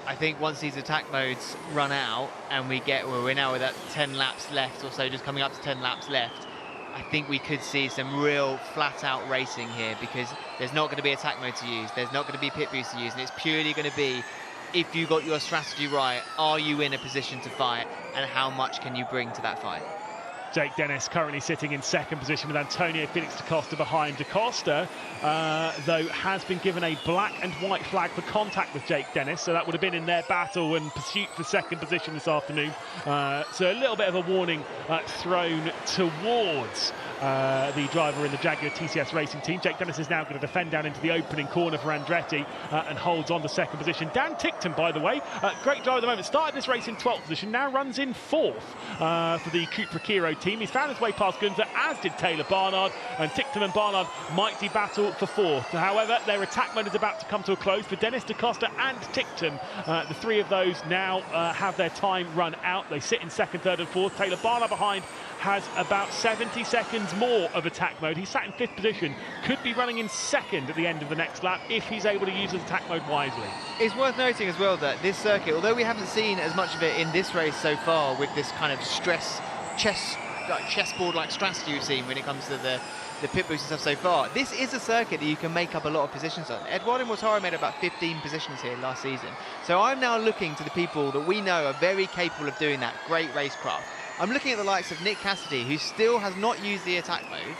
I think once these attack modes run out and we're now with that 10 laps left or so, just coming up to 10 laps left, I think we could see some real flat-out racing here, because there's not going to be attack mode to use, there's not going to be pit boost to use, and it's purely going to be, if you got your strategy right, are you in a position to fight, and how much can you bring to that fight? Jake Dennis currently sitting in second position with Antonio Felix da Costa behind. Da Costa, though, has been given a black and white flag for contact with Jake Dennis, so that would have been in their battle and pursuit for second position this afternoon. So a little bit of a warning thrown towards the driver in the Jaguar TCS Racing team. Jake Dennis is now going to defend down into the opening corner for Andretti and holds on to second position. Dan Tickton, by the way, great driver at the moment, started this race in 12th position, now runs in 4th for the Cupra Kiro team. He's found his way past Gunter, as did Taylor Barnard, and Tickton and Barnard might battle for 4th. However, their attack mode is about to come to a close for Dennis, Da Costa and Tickton. The 3 of those now have their time run out. They sit in 2nd, 3rd and 4th. Taylor Barnard behind has about 70 seconds more of attack mode. He's sat in 5th position, could be running in 2nd at the end of the next lap if he's able to use his attack mode wisely. It's worth noting as well that this circuit, although we haven't seen as much of it in this race so far with this kind of chessboard-like strategy you've seen when it comes to the pit boost and stuff so far, this is a circuit that you can make up a lot of positions on. Eduardo Mortara made about 15 positions here last season. So I'm now looking to the people that we know are very capable of doing that, great racecraft. I'm looking at the likes of Nick Cassidy, who still has not used the attack mode,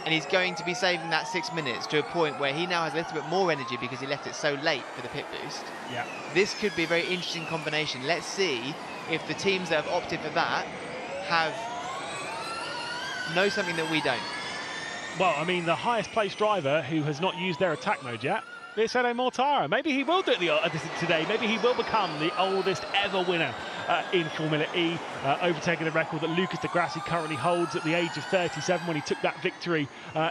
and he's going to be saving that 6 minutes to a point where he now has a little bit more energy because he left it so late for the pit boost. Yeah. This could be a very interesting combination. Let's see if the teams that have opted for that know something that we don't. Well, I mean, the highest placed driver who has not used their attack mode yet, it's Edo Mortara. Maybe he will do it today. Maybe he will become the oldest ever winner in Formula E, overtaking the record that Lucas Di Grassi currently holds at the age of 37 when he took that victory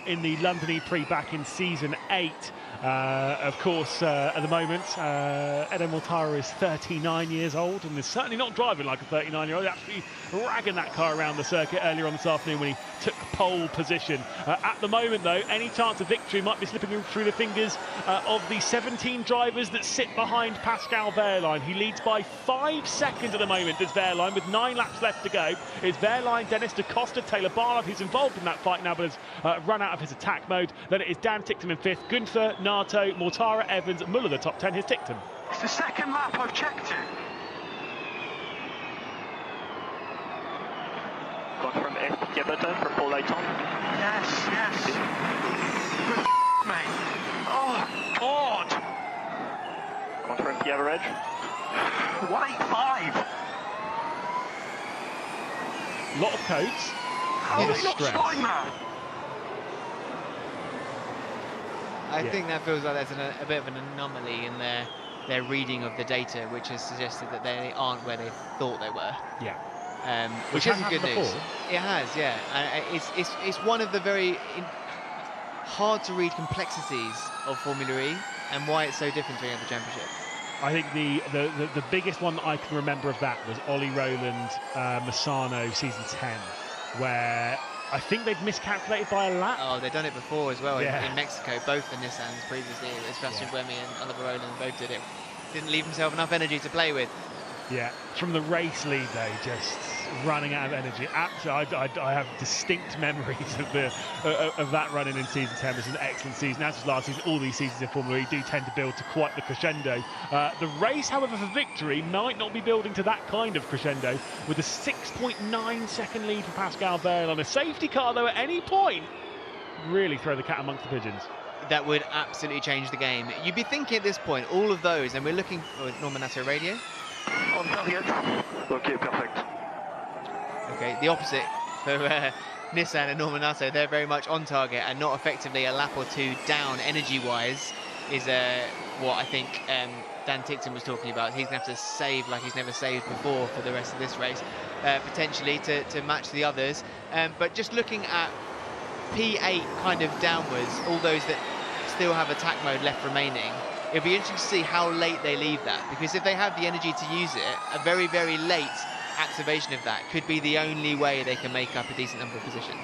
in the London E-Prix back in season 8. Of course, at the moment, Edo Mortara is 39 years old and is certainly not driving like a 39-year-old. Actually ragging that car around the circuit earlier on this afternoon when he took pole position. At the moment, though, any chance of victory might be slipping through the fingers of the 17 drivers that sit behind Pascal Wehrlein. He leads by 5 seconds at the moment, does Wehrlein, with 9 laps left to go. It's Wehrlein, Dennis Da Costa, Taylor Barnard, who's involved in that fight now, but has run out of his attack mode. Then it is Dan Tickton in 5th, Gunther, Nato, Mortara, Evans, Muller, the top 10. Here's Tickton. It's the 2nd lap, I've checked it. Confirm FPK button for full light on. Yes. Good mate. Oh, God. Confirm the average. 185. Lot of codes. How are they not slowing that? I think that feels like there's a bit of an anomaly in their reading of the data, which has suggested that they aren't where they thought they were. Yeah. Which isn't good news. Before. It has, yeah. It's one of the very hard to read complexities of Formula E and why it's so different to any other championship. I think the biggest one that I can remember of that was Ollie Rowland, Massano, season 10, where I think they've miscalculated by a lap. Oh, they've done it before as well in Mexico. Mexico, both the Nissans previously. Sebastian Buemi and Oliver Rowland both did it. Didn't leave himself enough energy to play with. Yeah, from the race lead though, just running out of energy. Absolutely, I have distinct memories of that running in season 10. It was an excellent season, as was last season. All these seasons in Formula E do tend to build to quite the crescendo. The race, however, for victory might not be building to that kind of crescendo, with a 6.9 second lead for Pascal Wehrlein. A safety car, though, at any point, really throw the cat amongst the pigeons. That would absolutely change the game. You'd be thinking at this point, all of those, and we're looking for Norman Nato radio. On target. Okay, perfect. Okay, the opposite for Nissan and Norman Nato. They're very much on target and not effectively a lap or two down energy-wise is what I think Dan Tickton was talking about. He's going to have to save like he's never saved before for the rest of this race, potentially to match the others. But just looking at P8 kind of downwards, all those that still have attack mode left remaining, it'll be interesting to see how late they leave that, because if they have the energy to use it, a very, very late activation of that could be the only way they can make up a decent number of positions.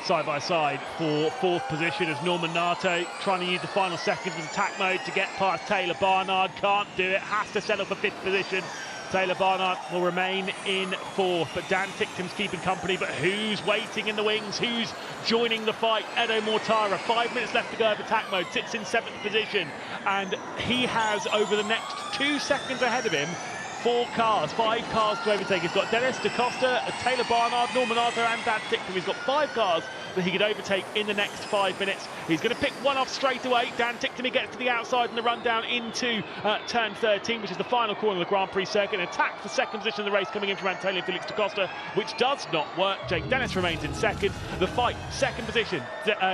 Side by side for 4th position as Norman Nato trying to use the final seconds of attack mode to get past Taylor Barnard. Can't do it, has to settle for 5th position. Taylor Barnard will remain in 4th, but Dan Tickton's keeping company. But who's waiting in the wings? Who's joining the fight? Edo Mortara, 5 minutes left to go of attack mode, sits in 7th position, and he has, over the next 2 seconds ahead of him, 5 cars to overtake. He's got Dennis, Da Costa, Taylor Barnard, Norman Arthur and Dan Ticktum. He's got 5 cars that he could overtake in the next 5 minutes. He's going to pick one off straight away. Dan Ticktum, he gets to the outside in the run down into turn 13, which is the final corner of the Grand Prix circuit. An attack for second position in the race coming in from Antonio Felix Da Costa, which does not work. Jake Dennis remains in second. The fight, second position,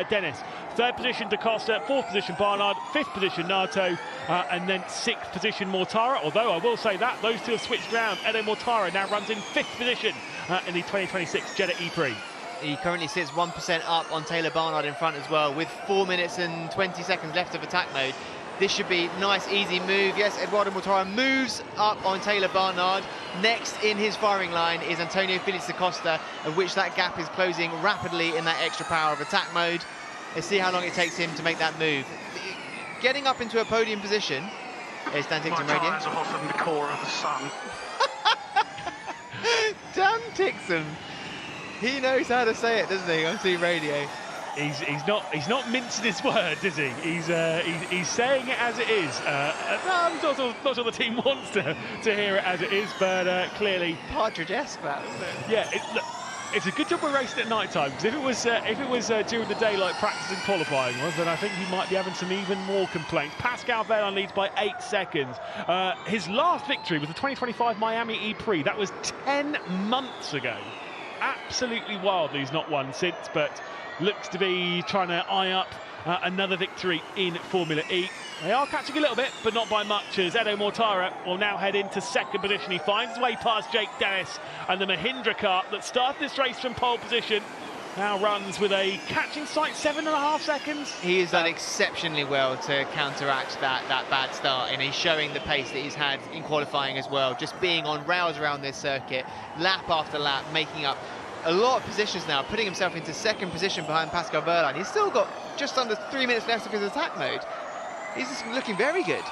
Dennis. Third position, Da Costa. Fourth position, Barnard. Fifth position, Nato. And then sixth position, Mortara. Although I will say that those two have switched ground. Edo Mortara now runs in fifth position in the 2026 Jeddah E-Prix. He currently sits 1% up on Taylor Barnard in front as well, with 4 minutes and 20 seconds left of attack mode. This should be nice, easy move. Yes, Eduardo Mortara moves up on Taylor Barnard. Next in his firing line is Antonio Felix Da Costa, of which that gap is closing rapidly in that extra power of attack mode. Let's see how long it takes him to make that move. Getting up into a podium position. There's Dan Ticktum radio. My eyes are hot on the core of the sun. Dan Ticktum. He knows how to say it, doesn't he, on Team Radio? He's not mincing his words, is he? He's saying it as it is. I'm not sure the team wants to hear it as it is, but clearly Partridge-esque, that, isn't it? Yeah. It's a good job we're racing at night time, because if it was during the day like practice and qualifying was, then I think he might be having some even more complaints. Pascal Wehrlein leads by 8 seconds. His last victory was the 2025 Miami E-Prix. That was 10 months ago. Absolutely wild that he's not won since, but looks to be trying to eye up another victory in Formula E. They are catching a little bit, but not by much, as Edo Mortara will now head into second position. He finds his way past Jake Dennis, and the Mahindra car that started this race from pole position now runs with a catching sight 7.5 seconds. He has done exceptionally well to counteract that bad start, and he's showing the pace that he's had in qualifying as well, just being on rails around this circuit, lap after lap, making up a lot of positions now, putting himself into second position behind Pascal Wehrlein. He's still got just under 3 minutes left of his attack mode. He's just looking very good.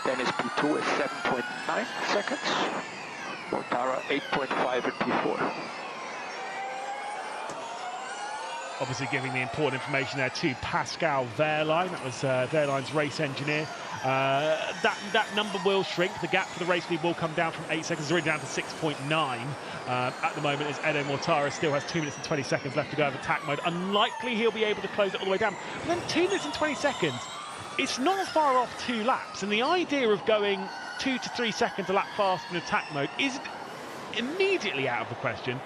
Dennis P2 is 7.9 seconds. Mortara 8.5 in P4. Obviously giving the important information there to Pascal Wehrlein. That was Wehrlein's race engineer. That number will shrink. The gap for the race lead will come down from 8 seconds. It's already down to 6.9 at the moment, as Edo Mortara still has 2 minutes and 20 seconds left to go of attack mode. Unlikely he'll be able to close it all the way down. But then 2 minutes and 20 seconds, it's not far off 2 laps. And the idea of going 2 to 3 seconds a lap faster in attack mode is immediately out of the question.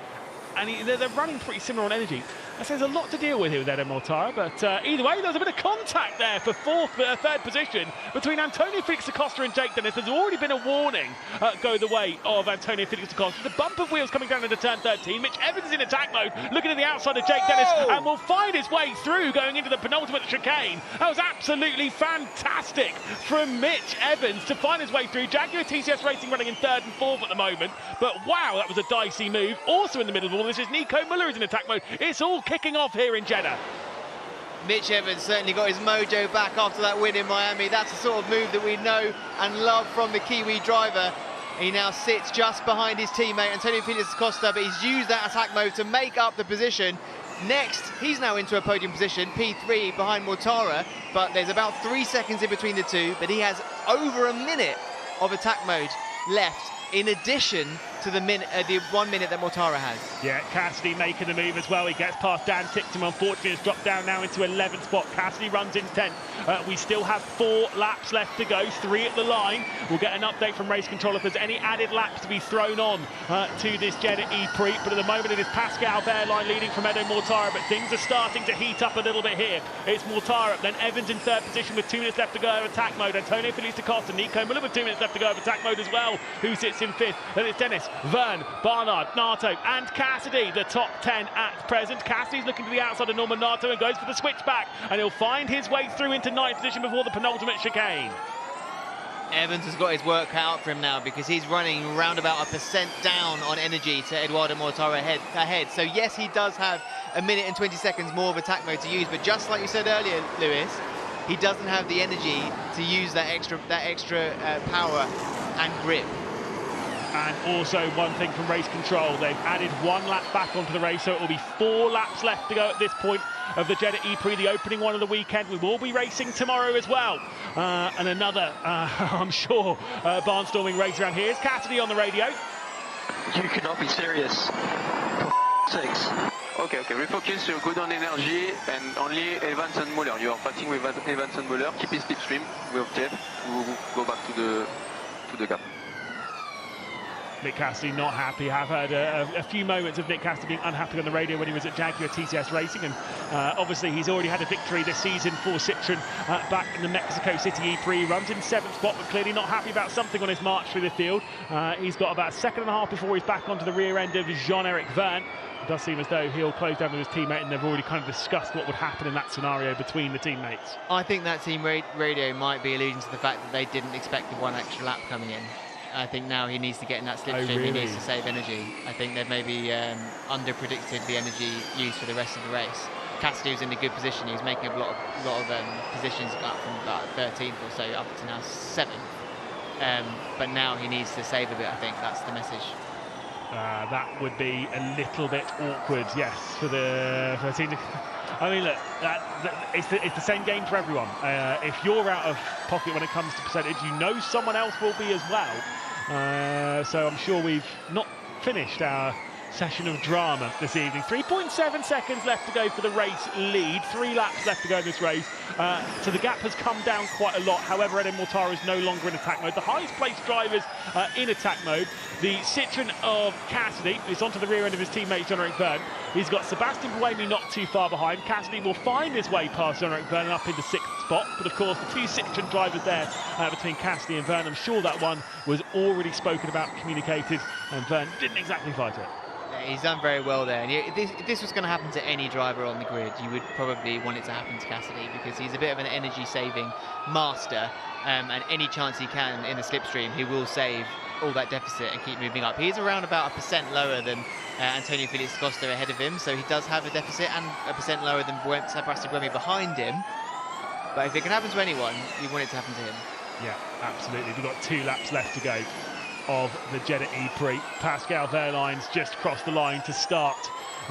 And they're running pretty similar on energy. So there's a lot to deal with here with Edo Mortara, but either way, there's a bit of contact there for third position between Antonio Felix Da Costa and Jake Dennis. There's already been a warning go the way of Antonio Felix Da Costa. The bump of wheels coming down into turn 13. Mitch Evans is in attack mode, looking at the outside of Jake Dennis, and will find his way through going into the penultimate chicane. That was absolutely fantastic from Mitch Evans to find his way through. Jaguar TCS Racing running in third and fourth at the moment, but wow, that was a dicey move. Also in the middle of all this is Nico Muller, who's in attack mode. It's all kicking off here in Jeddah. Mitch Evans certainly got his mojo back after that win in Miami. That's the sort of move that we know and love from the Kiwi driver. He now sits just behind his teammate Antonio Felix Da Costa, but he's used that attack mode to make up the position. Next, he's now into a podium position, P3 behind Mortara, but there's about 3 seconds in between the two, but he has over a minute of attack mode left, in addition to the 1 minute that Mortara has. Yeah, Cassidy making the move as well. He gets past Dan Ticktum. Unfortunately, has dropped down now into 11th spot. Cassidy runs in 10th. We still have 4 laps left to go, 3 at the line. We'll get an update from race control if there's any added laps to be thrown on to this Jeddah E-Prix. But at the moment, it is Pascal Wehrlein leading from Edo Mortara, but things are starting to heat up a little bit here. It's Mortara, then Evans in third position with 2 minutes left to go of attack mode. Antonio Felix Da Costa, Nico Muller with 2 minutes left to go of attack mode as well, who sits in 5th. Then it's Dennis, Vern, Barnard, Nato and Cassidy, the top 10 at present. Cassidy's looking to the outside of Norman Nato and goes for the switchback, and he'll find his way through into 9th position before the penultimate chicane. Evans has got his work cut out for him now, because he's running around about 1% down on energy to Eduardo Mortara ahead. So yes, he does have a minute and 20 seconds more of attack mode to use, but just like you said earlier, Lewis, he doesn't have the energy to use that extra power and grip. And also one thing from race control, they've added 1 lap back onto the race, so it will be 4 laps left to go at this point of the Jeddah E-Prix, the opening one of the weekend. We will be racing tomorrow as well. And another, I'm sure, barnstorming race around here. Is Cassidy on the radio? You cannot be serious. Sakes. Okay, refocus, you're good on energy, and only Evans and Muller. You are fighting with Evans and Muller. Keep his slipstream with Jeff to go back to the gap. Nick Cassidy not happy. Have heard a few moments of Nick Cassidy being unhappy on the radio when he was at Jaguar TCS Racing, and obviously he's already had a victory this season for Citroën back in the Mexico City E-Prix. Runs in 7th spot, but clearly not happy about something on his march through the field. He's got about a second and a half before he's back onto the rear end of Jean-Eric Verne. It does seem as though he'll close down with his teammate, and they've already kind of discussed what would happen in that scenario between the teammates. I think that team radio might be alluding to the fact that they didn't expect the one extra lap coming in. I think now he needs to get in that slipstream. Oh, really? He needs to save energy. I think they've maybe under-predicted the energy used for the rest of the race. Cassidy was in a good position. He was making a lot of positions up from about 13th or so up to now 7th. But now he needs to save a bit, I think. That's the message. That would be a little bit awkward, yes, for the team. I mean, look, it's the same game for everyone. If you're out of pocket when it comes to percentage, you know someone else will be as well. So I'm sure we've not finished our session of drama this evening. 3.7 seconds left to go for the race lead. 3 laps left to go in this race. So the gap has come down quite a lot. However, Eden Mortara is no longer in attack mode. The highest placed drivers in attack mode. The Citroën of Cassidy is onto the rear end of his teammate Jean-Eric Verne. He's got Sebastian Buemi not too far behind. Cassidy will find his way past Jean-Eric Verne and up into 6th spot. But of course, the 2 Citroën drivers there between Cassidy and Verne. I'm sure that one was already spoken about, communicated, and Verne didn't exactly fight it. He's done very well there. And if this was going to happen to any driver on the grid, you would probably want it to happen to Cassidy, because he's a bit of an energy-saving master, and any chance he can in the slipstream, he will save all that deficit and keep moving up. He's around about 1% lower than Antonio Felix Costa ahead of him, so he does have a deficit, and 1% lower than Sebastian Buemi behind him. But if it can happen to anyone, you want it to happen to him. Yeah, absolutely. We've got 2 laps left to go of the Jeddah E-Prix. Pascal Wehrlein's just crossed the line to start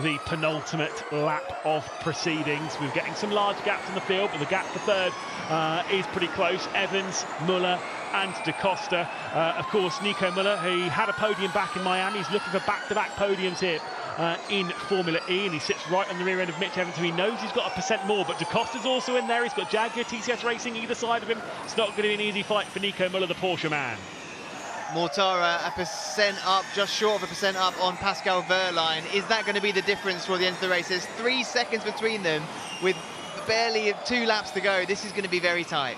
the penultimate lap of proceedings. We're getting some large gaps in the field, but the gap for third is pretty close. Evans, Muller and Da Costa. Of course, Nico Muller, he had a podium back in Miami. He's looking for back-to-back podiums here in Formula E, and he sits right on the rear end of Mitch Evans, who he knows he's got 1% more, but Da Costa's also in there. He's got Jaguar TCS Racing either side of him. It's not going to be an easy fight for Nico Muller, the Porsche man. Mortara 1% up, just short of 1% up on Pascal Wehrlein. Is that going to be the difference for the end of the race? There's 3 seconds between them with barely 2 laps to go. This is going to be very tight.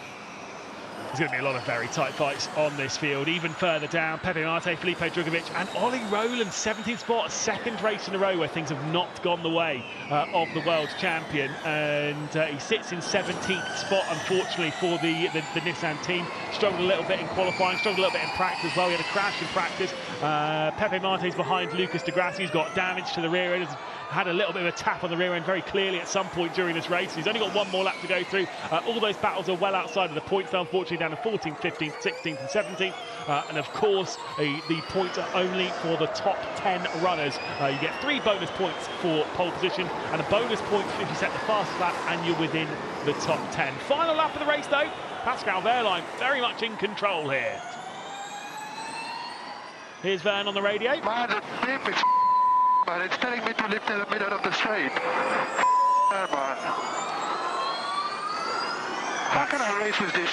There's going to be a lot of very tight fights on this field. Even further down, Pepe Marte, Felipe Drugovich and Ollie Rowland, 17th spot, 2nd race in a row where things have not gone the way of the world champion. And he sits in 17th spot, unfortunately, for the Nissan team. Struggled a little bit in qualifying, struggled a little bit in practice as well. He had a crash in practice. Pepe Marte's behind Lucas de Grassi, who's got damage to the rear end. Had a little bit of a tap on the rear end very clearly at some point during this race. He's only got 1 more lap to go through. All those battles are well outside of the points, though, unfortunately down to 14th, 15th, 16th and 17th. And of course, the points are only for the top 10 runners. You get 3 bonus points for pole position and a bonus point if you set the fastest lap and you're within the top 10. Final lap of the race, though. Pascal Wehrlein very much in control here. Here's Verne on the radio. Man, the beep is man, it's telling me to lift in the middle of the straight. Man. How can I race with this?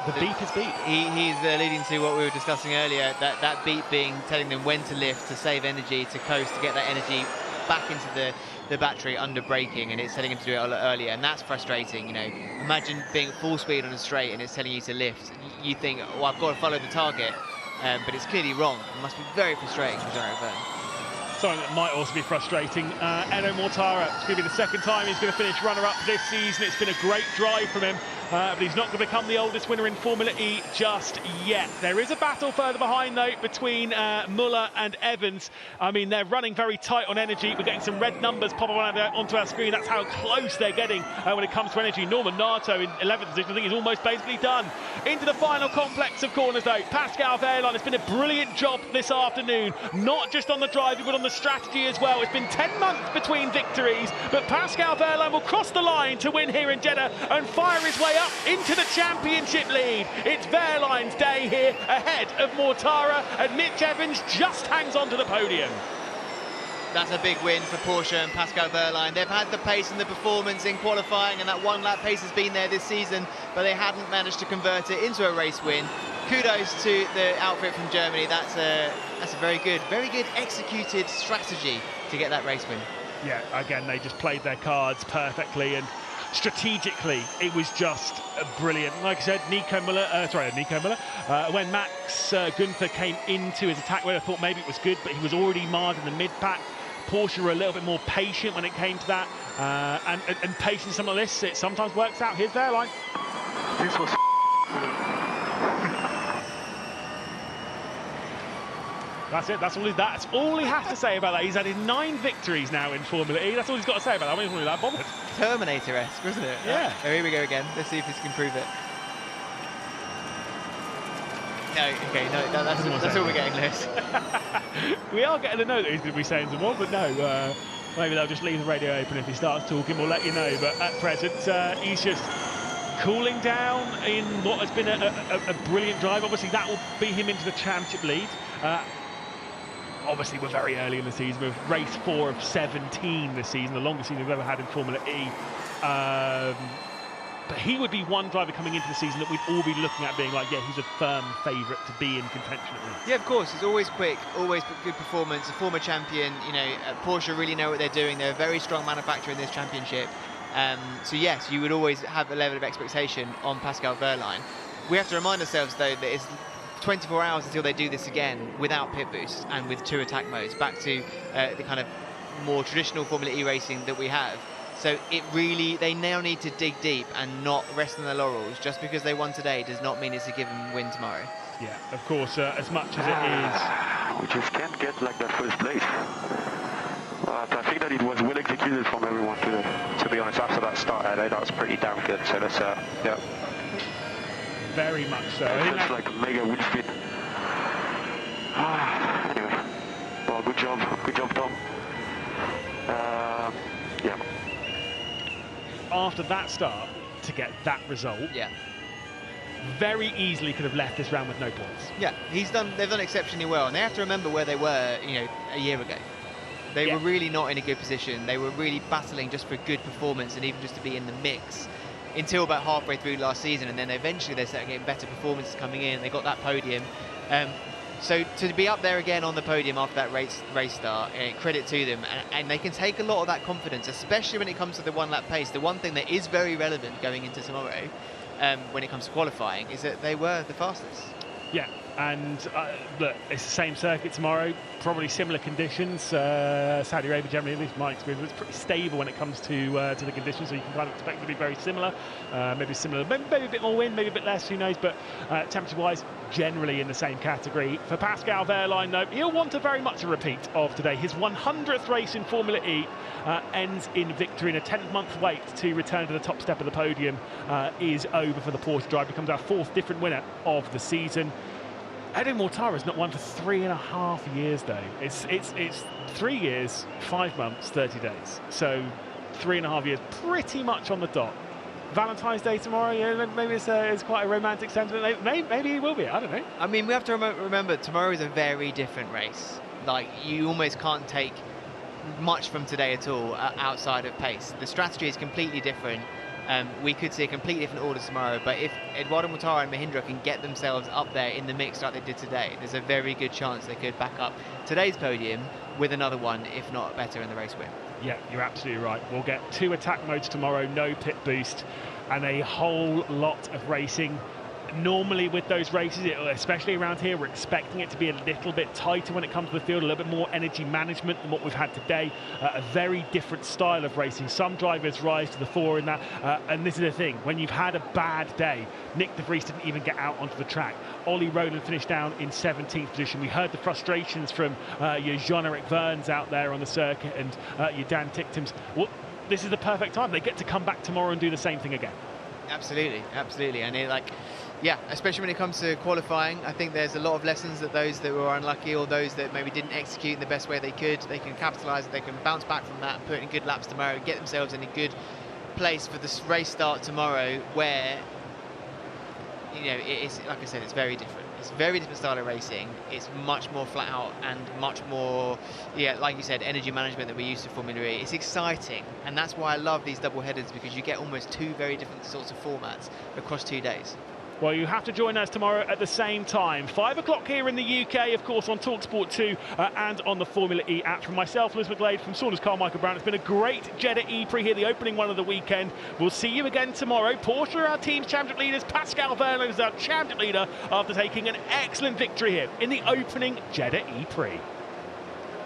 The beep is beep. He's leading to what we were discussing earlier, that beep being telling them when to lift, to save energy, to coast, to get that energy back into the battery under braking, and it's telling him to do it a lot earlier, and that's frustrating. You know, imagine being at full speed on a straight and it's telling you to lift. You think, well, I've got to follow the target, but it's clearly wrong. It must be very frustrating for Jean-Eric Verne. Something that might also be frustrating. Eden Mortara, it's going to be the 2nd time he's going to finish runner-up this season. It's been a great drive from him but he's not going to become the oldest winner in Formula E just yet. There is a battle further behind, though, between Muller and Evans. I mean, they're running very tight on energy. We're getting some red numbers popping onto our screen. That's how close they're getting when it comes to energy. Norman Nato in 11th position. I think he's almost basically done. Into the final complex of corners, though. Pascal Wehrlein has been a brilliant job this afternoon, not just on the driving, but on the strategy as well. It's been 10 months between victories, but Pascal Wehrlein will cross the line to win here in Jeddah and fire his way up into the championship lead. It's Wehrlein's day here, ahead of Mortara, and Mitch Evans just hangs on to the podium. That's a big win for Porsche and Pascal Wehrlein. They've had the pace and the performance in qualifying, and that one lap pace has been there this season, but they hadn't managed to convert it into a race win. Kudos to the outfit from Germany. That's a very good executed strategy to get that race win. Yeah, again, they just played their cards perfectly, and strategically, it was just brilliant. Like I said, Nico Müller, when Max Günther came into his attack, where I thought maybe it was good, but he was already marred in the mid-pack. Porsche were a little bit more patient when it came to that, and patience some of this, it sometimes works out. Here's Wehrlein. This was That's it. That's all he has to say about that. He's added 9 victories now in Formula E. That's all he's got to say about that. I mean, he's really that bothered. Terminator-esque, wasn't it? Yeah. Oh, here we go again. Let's see if he can prove it. No, okay, no, that's all we're getting, Lewis. We are getting a note that he's going to be saying some more, but no. Maybe they'll just leave the radio open if he starts talking. We'll let you know. But at present, he's just cooling down in what has been a brilliant drive. Obviously, that will beat him into the championship lead. Obviously, we're very early in the season. We're race 4 of 17 this season, the longest season we've ever had in Formula E. But he would be one driver coming into the season that we'd all be looking at being like, yeah, he's a firm favourite to be in contention at least. Yeah, of course. He's always quick, always good performance, a former champion. You know, Porsche really know what they're doing. They're a very strong manufacturer in this championship. So yes, you would always have a level of expectation on Pascal Wehrlein. We have to remind ourselves, though, that it's 24 hours until they do this again without pit boost and with 2 attack modes, back to the kind of more traditional Formula E racing that we have. So they now need to dig deep and not rest on their laurels. Just because they won today does not mean it's a given win tomorrow. Yeah, of course, as much as it is. We just can't get like that first place. But I think that it was well executed from everyone to be honest. After that start, that was pretty damn good. So that's, yeah. Very much so. It's like a mega wheel spin. Anyway, well, good job, Tom. Yeah. After that start, to get that result, very easily could have left this round with no points. Yeah, they've done exceptionally well, and they have to remember where they were, a year ago. They were really not in a good position. They were really battling just for good performance and even just to be in the mix until about halfway through last season, and then eventually they started getting better performances coming in. They got that podium. So to be up there again on the podium after that race start, credit to them, and they can take a lot of that confidence, especially when it comes to the 1 lap pace. The one thing that is very relevant going into tomorrow, when it comes to qualifying, is that they were the fastest. Yeah, and look, it's the same circuit tomorrow, probably similar conditions. Saudi Arabia, generally, at least my experience, it's pretty stable when it comes to the conditions, so you can kind of expect it to be very similar. Maybe a bit more wind, maybe a bit less, who knows, but temperature-wise, generally in the same category. For Pascal Wehrlein, though, he'll want very much a repeat of today. His 100th race in Formula E ends in victory, and a 10th-month wait to return to the top step of the podium is over for the Porsche driver. Becomes our 4th different winner of the season. Eddie Mortara's not won for 3.5 years, though. It's 3 years, 5 months, 30 days. So 3.5 years, pretty much on the dot. Valentine's Day tomorrow, yeah, maybe it's quite a romantic sentiment. Maybe it will be, I don't know. I mean, we have to remember tomorrow is a very different race. Like, you almost can't take much from today at all outside of pace. The strategy is completely different. We could see a completely different order tomorrow, but if Eduardo Mortara and Mahindra can get themselves up there in the mix like they did today, there's a very good chance they could back up today's podium with another one, if not better, in the race win. Yeah, you're absolutely right. We'll get 2 attack modes tomorrow, no pit boost, and a whole lot of racing. Normally with those races, especially around here, we're expecting it to be a little bit tighter when it comes to the field, a little bit more energy management than what we've had today. A very different style of racing. Some drivers rise to the fore in that, and this is the thing, when you've had a bad day, Nick de Vries didn't even get out onto the track. Ollie Rowland finished down in 17th position. We heard the frustrations from your Jean-Eric Vergnes out there on the circuit, and your Dan Ticktum's. Well, this is the perfect time. They get to come back tomorrow and do the same thing again. Absolutely, absolutely. And yeah, especially when it comes to qualifying, I think there's a lot of lessons that those that were unlucky or those that maybe didn't execute in the best way they could, they can capitalise, they can bounce back from that, put in good laps tomorrow, get themselves in a good place for this race start tomorrow, where, you know, it's, like I said, it's very different. It's a very different style of racing. It's much more flat out and much more, yeah, like you said, energy management that we're used to Formula E. It's exciting, and that's why I love these double headers, because you get almost two very different sorts of formats across 2 days. Well, you have to join us tomorrow at the same time. 5 o'clock here in the UK, of course, on talkSPORT 2 and on the Formula E app. From myself, Lewis McGlade, from Saunders Carmichael Brown, it's been a great Jeddah E-Prix here, the opening one of the weekend. We'll see you again tomorrow. Porsche are our team's championship leaders. Pascal Wehrlein is our championship leader after taking an excellent victory here in the opening Jeddah E-Prix.